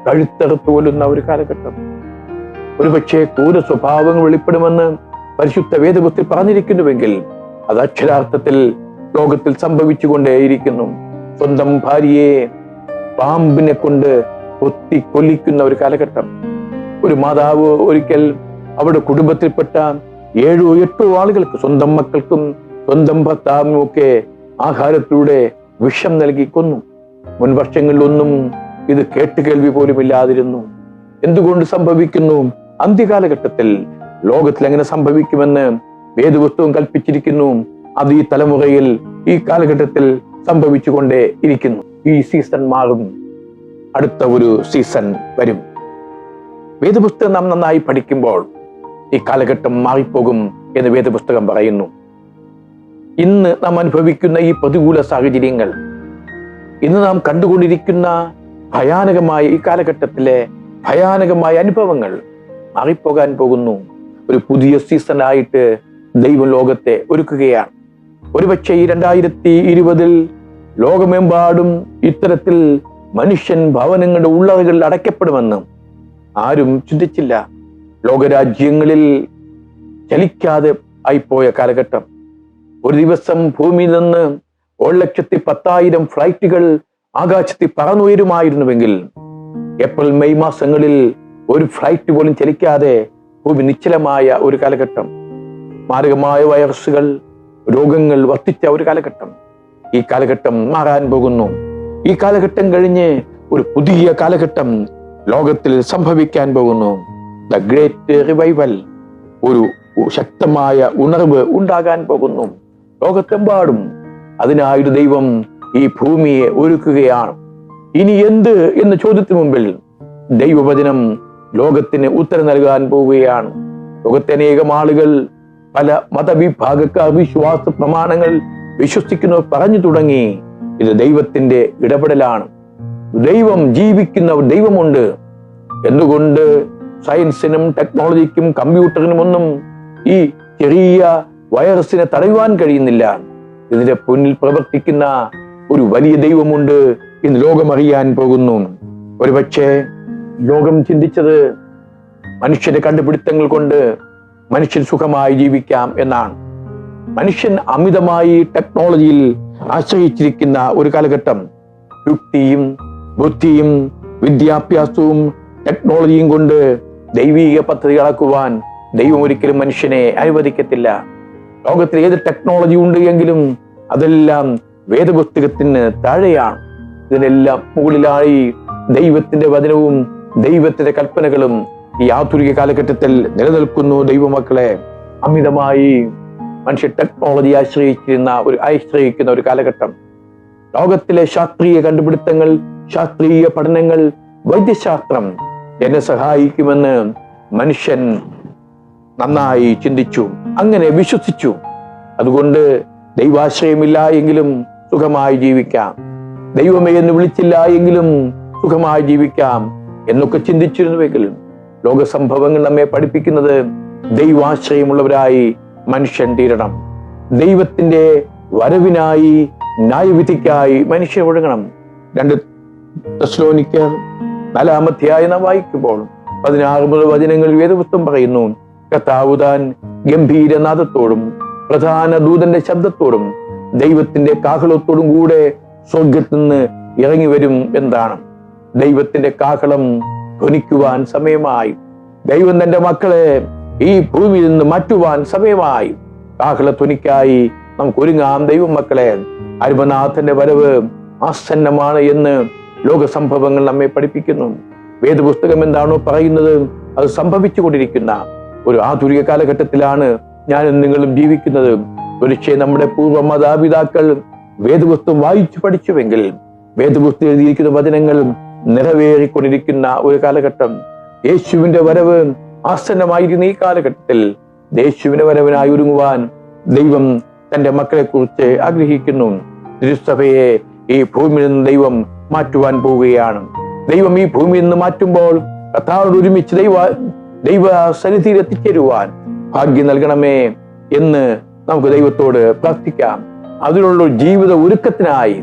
കഴുത്തറുത്ത് കൊല്ലുന്ന ഒരു കാലഘട്ടം. ഒരുപക്ഷെ ക്രൂര സ്വഭാവങ്ങൾ വെളിപ്പെടുമെന്ന് പരിശുദ്ധ വേദപുസ്തകത്തിൽ പറഞ്ഞിരിക്കുന്നുവെങ്കിൽ അത് അക്ഷരാർത്ഥത്തിൽ ലോകത്തിൽ സംഭവിച്ചുകൊണ്ടേയിരിക്കുന്നു. സ്വന്തം ഭാര്യയെ പാമ്പിനെ കൊണ്ട് കൊത്തി കൊല്ലിക്കുന്ന ഒരു കാലഘട്ടം. ഒരു മാതാവ് ഒരിക്കൽ അവരുടെ കുടുംബത്തിൽപ്പെട്ട 7-8 ആളുകൾക്ക്, സ്വന്തം മക്കൾക്കും സ്വന്തം ഭർത്താവിനും ഒക്കെ ആഹാരത്തിലൂടെ വിഷം നൽകി കൊന്നു. മുൻ വർഷങ്ങളിലൊന്നും ഇത് കേട്ടുകേൾവി പോലും ഇല്ലാതിരുന്നു. എന്തുകൊണ്ട് സംഭവിക്കുന്നു? അന്ത്യകാലഘട്ടത്തിൽ ലോകത്തിൽ എങ്ങനെ സംഭവിക്കുമെന്ന് വേദപുസ്തകം കൽപ്പിച്ചിരിക്കുന്നു. അത് ഈ തലമുറയിൽ, ഈ കാലഘട്ടത്തിൽ സംഭവിച്ചുകൊണ്ടേ ഇരിക്കുന്നു. ഈ സീസൺ മാറും, അടുത്ത ഒരു സീസൺ വരും. വേദപുസ്തകം നാം നന്നായി പഠിക്കുമ്പോൾ ഈ കാലഘട്ടം മാറിപ്പോകും എന്ന് വേദപുസ്തകം പറയുന്നു. ഇന്ന് നാം അനുഭവിക്കുന്ന ഈ പ്രതികൂല സാഹചര്യങ്ങൾ, ഇന്ന് നാം കണ്ടുകൊണ്ടിരിക്കുന്ന ഭയാനകമായ ഈ കാലഘട്ടത്തിലെ ഭയാനകമായ അനുഭവങ്ങൾ മാറിപ്പോകാൻ പോകുന്നു. ഒരു പുതിയ സീസണായിട്ട് ദൈവം ലോകത്തെ ഒരുക്കുകയാണ്. ഒരുപക്ഷെ ഈ 2020 ലോകമെമ്പാടും ഇത്തരത്തിൽ മനുഷ്യൻ ഭവനങ്ങളുടെ ഉള്ളറകളിൽ അടയ്ക്കപ്പെടുമെന്ന് ആരും ചിന്തിച്ചില്ല. ലോകരാജ്യങ്ങളിൽ ചലിക്കാതെ ആയിപ്പോയ കാലഘട്ടം. ഒരു ദിവസം ഭൂമിയിൽ നിന്ന് 1,10,000 ഫ്ലൈറ്റുകൾ ആകാശത്തിൽ പറന്നുയരുമായിരുന്നുവെങ്കിൽ ഏപ്രിൽ മെയ് മാസങ്ങളിൽ ഒരു ഫ്ലൈറ്റ് പോലും ചലിക്കാതെ ഭൂമി നിശ്ചലമായ ഒരു കാലഘട്ടം. മാരകമായ വൈറസുകൾ, രോഗങ്ങൾ വർദ്ധിച്ച ഒരു കാലഘട്ടം. ഈ കാലഘട്ടം മാറാൻ പോകുന്നു. ഈ കാലഘട്ടം കഴിഞ്ഞ് ഒരു പുതിയ കാലഘട്ടം ലോകത്തിൽ സംഭവിക്കാൻ പോകുന്നു. ദ ഗ്രേറ്റ് റിവൈവൽ, ഒരു ശക്തമായ ഉണർവ് ഉണ്ടാകാൻ പോകുന്നു ലോകത്തെമ്പാടും. അതിനായിട്ട് ദൈവം ഈ ഭൂമിയെ ഒരുക്കുകയാണ്. ഇനി എന്ത് എന്ന ചോദ്യത്തിന് മുമ്പിൽ ദൈവവചനം ലോകത്തിന് ഉത്തരം നൽകാൻ പോവുകയാണ്. ലോകത്തെ അനേകം ആളുകൾ, പല മതവിഭാഗക്കാർ വിശ്വാസ പ്രമാണങ്ങൾ വിശ്വസിക്കുന്നവർ പറഞ്ഞു തുടങ്ങി, ഇത് ദൈവത്തിന്റെ ഇടപെടലാണ്, ദൈവം ജീവിക്കുന്ന ദൈവമുണ്ട്. എന്തുകൊണ്ട് സയൻസിനും ടെക്നോളജിക്കും കമ്പ്യൂട്ടറിനും ഒന്നും ഈ ചെറിയ വൈറസിനെ തടയുവാൻ കഴിയുന്നില്ല? ഇതിന്റെ പിന്നിൽ പ്രവർത്തിക്കുന്ന ഒരു വലിയ ദൈവമുണ്ട് ഇന്ന് ലോകം അറിയാൻ പോകുന്നു. ഒരുപക്ഷെ ലോകം ചിന്തിച്ചത് മനുഷ്യന്റെ കണ്ടുപിടുത്തങ്ങൾ കൊണ്ട് മനുഷ്യൻ സുഖമായി ജീവിക്കാം എന്നാണ്. മനുഷ്യൻ അമിതമായി ടെക്നോളജിയിൽ ആശ്രയിച്ചിരിക്കുന്ന ഒരു കാലഘട്ടം. യുക്തിയും ബുദ്ധിയും വിദ്യാഭ്യാസവും ടെക്നോളജിയും കൊണ്ട് ദൈവീക പദ്ധതികളാക്കുവാൻ ദൈവം ഒരിക്കലും മനുഷ്യനെ അനുവദിക്കത്തില്ല. ലോകത്തിൽ ഏത് ടെക്നോളജി ഉണ്ട് എങ്കിലും അതെല്ലാം വേദപുസ്തകത്തിന് താഴെയാണ്. ഇതിനെല്ലാം മുകളിലായി ദൈവത്തിന്റെ വചനവും ദൈവത്തിന്റെ കൽപ്പനകളും ഈ ആധുനിക കാലഘട്ടത്തിൽ നിലനിൽക്കുന്നു. ദൈവമക്കളെ, അമിതമായി മനുഷ്യ ടെക്നോളജി ആശ്രയിക്കുന്ന ഒരു കാലഘട്ടം. ലോകത്തിലെ ശാസ്ത്രീയ കണ്ടുപിടുത്തങ്ങൾ, ശാസ്ത്രീയ പഠനങ്ങൾ, വൈദ്യശാസ്ത്രം എന്നെ സഹായിക്കുമെന്ന് മനുഷ്യൻ നന്നായി ചിന്തിച്ചു, അങ്ങനെ വിശ്വസിച്ചു. അതുകൊണ്ട് ദൈവാശ്രയമില്ല എങ്കിലും സുഖമായി ജീവിക്കാം, ദൈവമേ എന്ന് വിളിച്ചില്ല എങ്കിലും സുഖമായി ജീവിക്കാം എന്നൊക്കെ ചിന്തിച്ചിരുന്നുവെങ്കിലും ലോക സംഭവങ്ങൾ നമ്മെ പഠിപ്പിക്കുന്നത് ദൈവാശ്രയമുള്ളവരായി മനുഷ്യൻ തീരണം. ദൈവത്തിന്റെ വരവിനായി, ന്യായവിധിക്കായി മനുഷ്യൻ ഒഴുകണം. 2 തെസ്സലോനിക്കർ 4-ാം അധ്യായം വായിക്കുമ്പോൾ 16 മുതൽ വചനങ്ങളിൽ വേദപുസ്തകം പറയുന്നു, കർത്താവ് താൻ ഗംഭീരനാദത്തോടും പ്രധാന ദൂതന്റെ ശബ്ദത്തോടും ദൈവത്തിന്റെ കാഹളത്തോടും കൂടെ സ്വർഗത്തിൽ നിന്ന് ഇറങ്ങി വരും എന്താണ്. ദൈവത്തിന്റെ കാഹളം ധ്വനിക്കുവാൻ സമയമായി. ദൈവം തന്റെ മക്കളെ ഈ ഭൂമിയിൽ നിന്ന് മാറ്റുവാൻ സമയമായി. കാഹളധ്വനിക്കായി നമുക്ക് ഒരുങ്ങാം ദൈവം മക്കളെ. അരുമനാഥന്റെ വരവ് ആസന്നമാണ് എന്ന് ലോക സംഭവങ്ങൾ നമ്മെ പഠിപ്പിക്കുന്നു. വേദപുസ്തകം എന്താണോ പറയുന്നത് അത് സംഭവിച്ചുകൊണ്ടിരിക്കുന്ന ഒരു ആധുനിക കാലഘട്ടത്തിലാണ് ഞാനും നിങ്ങളും ജീവിക്കുന്നത്. ഒരുപക്ഷെ നമ്മുടെ പൂർവ്വ മാതാപിതാക്കൾ വേദപുസ്തകം വായിച്ചു പഠിച്ചുവെങ്കിൽ വേദപുസ്തകം എഴുതിയിരിക്കുന്ന വചനങ്ങൾ നിറവേറിക്കൊണ്ടിരിക്കുന്ന ഒരു കാലഘട്ടം. യേശുവിന്റെ വരവ് ആസന്നമായിരുന്ന ഈ കാലഘട്ടത്തിൽ യേശുവിന്റെ വരവിനായി ഒരുങ്ങുവാൻ ദൈവം തന്റെ മക്കളെ കുറിച്ച് ആഗ്രഹിക്കുന്നു. തിരുസഭയെ ഈ ഭൂമിയിൽ നിന്ന് ദൈവം മാറ്റുവാൻ പോവുകയാണ്. ദൈവം ഈ ഭൂമിയിൽ നിന്ന് മാറ്റുമ്പോൾ കർത്താവോട് ഒരുമിച്ച് ദൈവ സന്നിധിയിൽ എത്തിച്ചേരുവാൻ ഭാഗ്യം നൽകണമേ എന്ന് നമുക്ക് ദൈവത്തോട് പ്രാർത്ഥിക്കാം. അതിനുള്ള ജീവിത ഒരുക്കത്തിനായി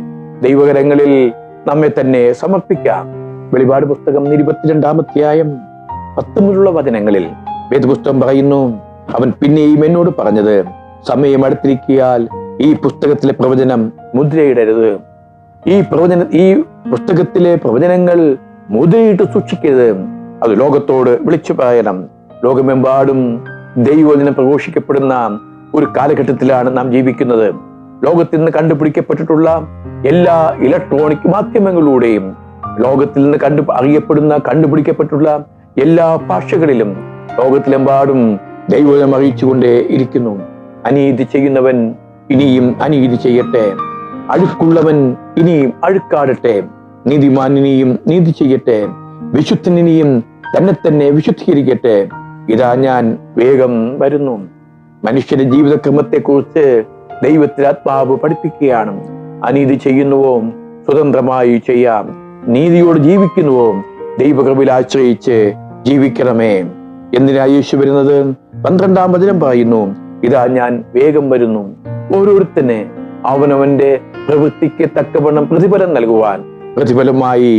ദൈവകരങ്ങളിൽ നമ്മെ തന്നെ സമർപ്പിക്കാം. വെളിപാട് പുസ്തകം 22-ാം അധ്യായം 10 മുതലുള്ള വചനങ്ങളിൽ വേദപുസ്തകം പറയുന്നു, അവൻ പിന്നെയും എന്നോട് പറഞ്ഞത്, സമയം അടുത്തിരിക്കിയാൽ ഈ പുസ്തകത്തിലെ പ്രവചനം മുദ്രയിടരുത്. ഈ പുസ്തകത്തിലെ പ്രവചനങ്ങൾ മുദ്രയിട്ട് സൂക്ഷിക്കരുത്. അത് ലോകത്തോട് വിളിച്ചു പറയണം. ലോകമെമ്പാടും ദൈവവചനം പ്രഘോഷിക്കപ്പെടുന്ന ഒരു കാലഘട്ടത്തിലാണ് നാം ജീവിക്കുന്നത്. ലോകത്തിൽ നിന്ന് കണ്ടുപിടിക്കപ്പെട്ടിട്ടുള്ള എല്ലാ ഇലക്ട്രോണിക് മാധ്യമങ്ങളിലൂടെയും ലോകത്തിൽ നിന്ന് കണ്ടുപിടിക്കപ്പെട്ടുള്ള എല്ലാ ഭാഷകളിലും ലോകത്തിലെമ്പാടും ദൈവവചനം അറിയിച്ചുകൊണ്ടേ ഇരിക്കുന്നു. അനീതി ചെയ്യുന്നവൻ ഇനിയും അനീതി ചെയ്യട്ടെ, അഴുക്കുള്ളവൻ ഇനിയും അഴുക്കാടട്ടെ, നീതിമാൻ ഇനിയും നീതി ചെയ്യട്ടെ, വിശുദ്ധൻ ഇനിയും തന്നെ വിശുദ്ധീകരിക്കട്ടെ. ഇതാ ഞാൻ വേഗം വരുന്നു. മനുഷ്യന്റെ ജീവിതക്രമത്തെ കുറിച്ച് ദൈവത്തിന്റെ ആത്മാവ് പഠിപ്പിക്കുകയാണ്. അനീതി ചെയ്യുന്നുവോ സ്വതന്ത്രമായി ചെയ്യാം, നീതിയോട് ജീവിക്കുന്നുവോ ദൈവകൃപയിൽ ആശ്രയിച്ച് ജീവിക്കണമേ. എന്തിനാ യേശു വരുന്നത്? 12-ാം വചനം പറയുന്നു, ഇതാ ഞാൻ വേഗം വരുന്നു. ഓരോരുത്തനെ അവനവന്റെ പ്രവൃത്തിക്ക് തക്കവണ്ണം പ്രതിഫലം നൽകുവാൻ പ്രതിഫലമായി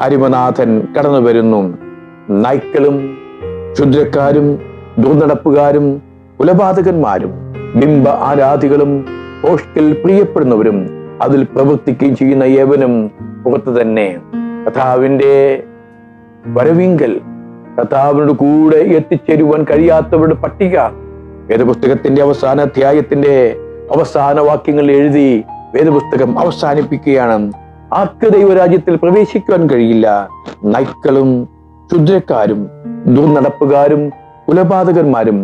അരുമനാഥൻ കടന്നു വരുന്നു. നായ്ക്കളും ക്ഷുദ്രക്കാരും ദുർനടപ്പുകാരും കുലപാതകന്മാരും ബിംബ ആരാധികളും പോഷ്കിൽ പ്രിയപ്പെടുന്നവരും അതിൽ പ്രവർത്തിക്കുകയും ചെയ്യുന്ന ഏവനും പുറത്തു തന്നെ. കർത്താവിന്റെ വരവിങ്കൽ കർത്താവിനോട് കൂടെ എത്തിച്ചേരുവാൻ കഴിയാത്തവരുടെ പട്ടിക വേദപുസ്തകത്തിന്റെ അവസാന അധ്യായത്തിന്റെ അവസാന വാക്യങ്ങൾ എഴുതി വേദപുസ്തകം അവസാനിപ്പിക്കുകയാണ്. ആർക്ക് ദൈവരാജ്യത്തിൽ പ്രവേശിക്കുവാൻ കഴിയില്ല? നായ്ക്കളും ക്ഷുദ്രക്കാരും ദുർനടപ്പുകാരും കുലപാതകന്മാരും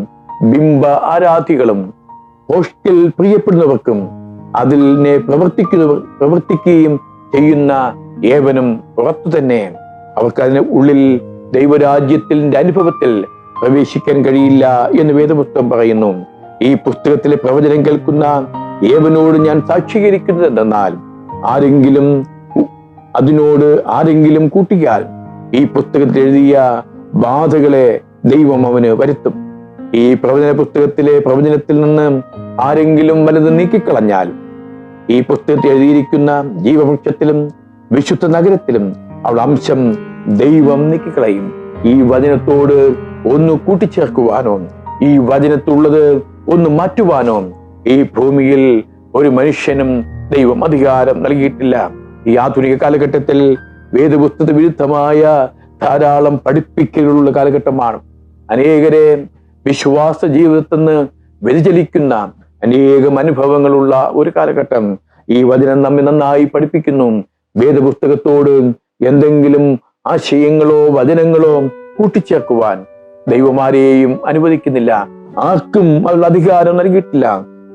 ബിംബ ആരാധികളും പോഷ്കിൽ പ്രിയപ്പെടുന്നവർക്കും അതിനെ പ്രവർത്തിക്കുകയും ചെയ്യുന്ന ഏവനും പുറത്തു തന്നെ. അവർക്ക് അതിന് ഉള്ളിൽ ദൈവരാജ്യത്തിന്റെ അനുഭവത്തിൽ പ്രവേശിക്കാൻ കഴിയില്ല എന്ന് വേദപുസ്തകം പറയുന്നു. ഈ പുസ്തകത്തിലെ പ്രവചനം കേൾക്കുന്ന ഏവനോട് ഞാൻ സാക്ഷീകരിക്കുന്നത് എന്തെന്നാൽ, ആരെങ്കിലും കൂട്ടിയാൽ ഈ പുസ്തകത്തിൽ എഴുതിയ ബാധകളെ ദൈവം അവന് വരുത്തും. ഈ പ്രവചന പുസ്തകത്തിലെ പ്രവചനത്തിൽ നിന്ന് ആരെങ്കിലും വലുത് നീക്കിക്കളഞ്ഞാൽ ഈ പുസ്തകത്തിൽ എഴുതിയിരിക്കുന്ന ജീവവൃക്ഷത്തിലും വിശുദ്ധ നഗരത്തിലും അവളുടെ അംശം ദൈവം നീക്കിക്കളയും. ഈ വചനത്തോട് ഒന്ന് കൂട്ടിച്ചേർക്കുവാനോ ഈ വചനത്തുള്ളത് ഒന്ന് മാറ്റുവാനോ ഈ ഭൂമിയിൽ ഒരു മനുഷ്യനും ദൈവം അധികാരം നൽകിയിട്ടില്ല. ഈ ആധുനിക കാലഘട്ടത്തിൽ വേദപുസ്തക വിരുദ്ധമായ ധാരാളം പഠിപ്പിക്കലുള്ള കാലഘട്ടമാണ്. അനേകരെ വിശ്വാസ ജീവിതത്തിൽ നിന്ന് വ്യതിചലിക്കുന്ന അനേകം അനുഭവങ്ങളുള്ള ഒരു കാലഘട്ടം. ഈ വചനം നമ്മെ നന്നായി പഠിപ്പിക്കുന്നു. വേദപുസ്തകത്തോട് എന്തെങ്കിലും ആശയങ്ങളോ വചനങ്ങളോ കൂട്ടിച്ചേർക്കുവാൻ ദൈവമാരെയും അനുവദിക്കുന്നില്ല. ആർക്കും അതിനുള്ള അധികാരം നൽകിയിട്ടില്ല.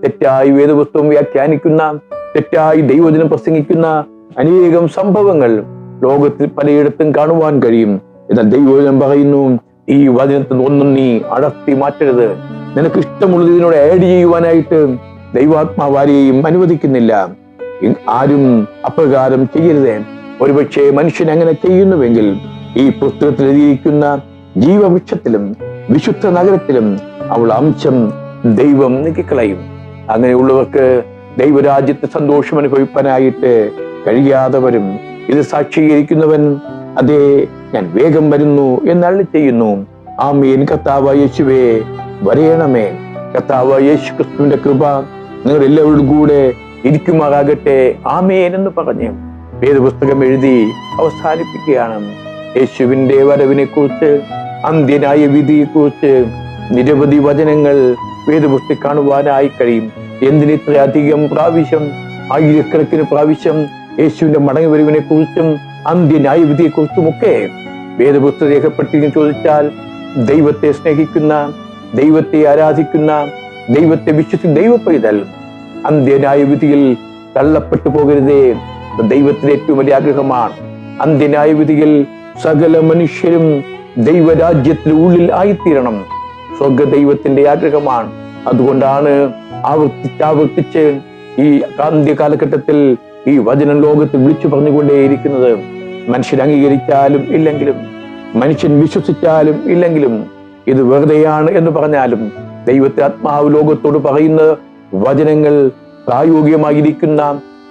തെറ്റായി വേദപുസ്തകം വ്യാഖ്യാനിക്കുന്ന, തെറ്റായി ദൈവവചനം പ്രസംഗിക്കുന്ന അനേകം സംഭവങ്ങൾ ലോകത്തിൽ പലയിടത്തും കാണുവാൻ കഴിയും. എന്നാൽ ദൈവവചനം പറയുന്നു, ഈ വചനത്തിൽ ഒന്നും നീ അടർത്തി മാറ്റരുത്. നിനക്ക് ഇഷ്ടമുള്ളത് ഇതിനോട് ആഡ് ചെയ്യുവാനായിട്ട് ദൈവാത്മാവാരെയും അനുവദിക്കുന്നില്ല. ആരും അപ്രകാരം ചെയ്യരുത്. ഒരുപക്ഷെ മനുഷ്യൻ അങ്ങനെ ചെയ്യുന്നുവെങ്കിൽ ഈ പുസ്തകത്തിൽ എഴുതിയിരിക്കുന്ന ജീവവൃക്ഷത്തിലും വിശുദ്ധ നഗരത്തിലും അവൾ അംശം ദൈവം നീക്കിക്കളയും. അങ്ങനെയുള്ളവർക്ക് ദൈവരാജ്യത്തെ സന്തോഷം അനുഭവിക്കാനായിട്ട് കഴിയാതെ വരും. ഇത് സാക്ഷീകരിക്കുന്നവൻ അതേ, ഞാൻ വേഗം വരുന്നു എന്ന് അരുളി ചെയ്യുന്നു. ആമേൻ. കർത്താവായ യേശുവേ, വരയണമേ. കർത്താവായ യേശു ക്രിസ്തുവിന്റെ കൃപ നിങ്ങൾ എല്ലാവരോടും കൂടെ ഇരിക്കുമാറാകട്ടെ. ആമേൻ എന്ന് പറഞ്ഞ് വേദപുസ്തകം എഴുതി അവസാനിപ്പിക്കുകയാണ്. യേശുവിന്റെ വരവിനെ കുറിച്ച്, അന്ത്യനായ വിധിയെ കുറിച്ച് നിരവധി വചനങ്ങൾ വേദപുസ്തകം കാണുവാനായി കഴിയും. എന്തിനിത്രയധികം പ്രാവശ്യം, ആയിരക്കണക്കിന് പ്രാവശ്യം യേശുവിന്റെ മടങ്ങിവരവിനെ കുറിച്ചും അന്ത്യനായ വിധിയെ കുറിച്ചുമൊക്കെ വേദപുസ്തകം രേഖപ്പെടുത്തിയെന്ന് ചോദിച്ചാൽ, ദൈവത്തെ സ്നേഹിക്കുന്ന, ദൈവത്തെ ആരാധിക്കുന്ന, ദൈവത്തെ വിശ്വസിക്കുന്ന ദൈവ പൈതൽ അന്ത്യനായ വിധിയിൽ തള്ളപ്പെട്ടു പോകരുതേ. ദൈവത്തിന്റെ ഏറ്റവും വലിയ ആഗ്രഹമാണ്. അന്ത്യനായ വിധിയിൽ സകല മനുഷ്യരും ദൈവരാജ്യത്തിന് ഉള്ളിൽ ആയിത്തീരണം. സ്വർഗ ദൈവത്തിന്റെ ആഗ്രഹമാണ്. അതുകൊണ്ടാണ് ആവർത്തിച്ച് ഈ അന്ത്യ കാലഘട്ടത്തിൽ ഈ വചനം ലോകത്തിൽ വിളിച്ചു പറഞ്ഞുകൊണ്ടേയിരിക്കുന്നത്. മനുഷ്യൻ അംഗീകരിച്ചാലും ഇല്ലെങ്കിലും, മനുഷ്യൻ വിശ്വസിച്ചാലും ഇല്ലെങ്കിലും, ഇത് വെറുതെയാണ് എന്ന് പറഞ്ഞാലും, ദൈവത്തെ ആത്മാവ് ലോകത്തോട് പറയുന്ന വചനങ്ങൾ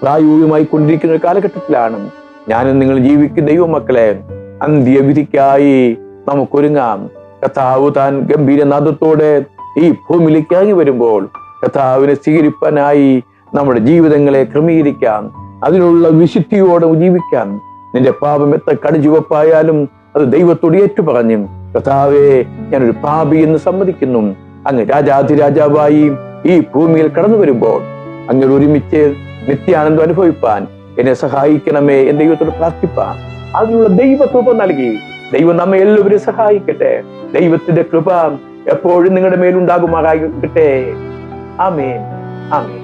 പ്രായോഗികമായി കൊണ്ടിരിക്കുന്ന ഒരു കാലഘട്ടത്തിലാണ് ഞാനും നിങ്ങൾ ജീവിക്കുന്ന ദൈവമക്കളെ. അന്ത്യവിധിക്കായി നമുക്കൊരുങ്ങാം. കർത്താവ് താൻ ഗംഭീരനാദത്തോടെ ഈ ഭൂമിയിലേക്ക് ഇറങ്ങി വരുമ്പോൾ കർത്താവിനെ സ്വീകരിപ്പാനായി നമ്മുടെ ജീവിതങ്ങളെ ക്രമീകരിക്കാം. അതിനുള്ള വിശുദ്ധിയോടെ ജീവിക്കാം. നിന്റെ പാപം എത്ര കടുചുവപ്പായാലും അത് ദൈവത്തോട് ഏറ്റുപറഞ്ഞും, കർത്താവേ, ഞാനൊരു പാപി എന്ന് സമ്മതിക്കുന്നു. അങ്ങ് രാജാധിരാജാവായി ഈ ഭൂമിയിൽ കടന്നു വരുമ്പോൾ അങ്ങനെ ഒരുമിച്ച് നിത്യാനന്ദം അനുഭവിപ്പാൻ എന്നെ സഹായിക്കണമേ എന്ന് ദൈവത്തോട് പ്രാർത്ഥിപ്പാൻ അതിനുള്ള ദൈവകൃപ നൽകി ദൈവം നമ്മെ എല്ലാവരും സഹായിക്കട്ടെ. ദൈവത്തിന്റെ കൃപ എപ്പോഴും നിങ്ങളുടെ മേലുണ്ടാകുമാറാകട്ടെ. ആമേൻ. ആമേൻ.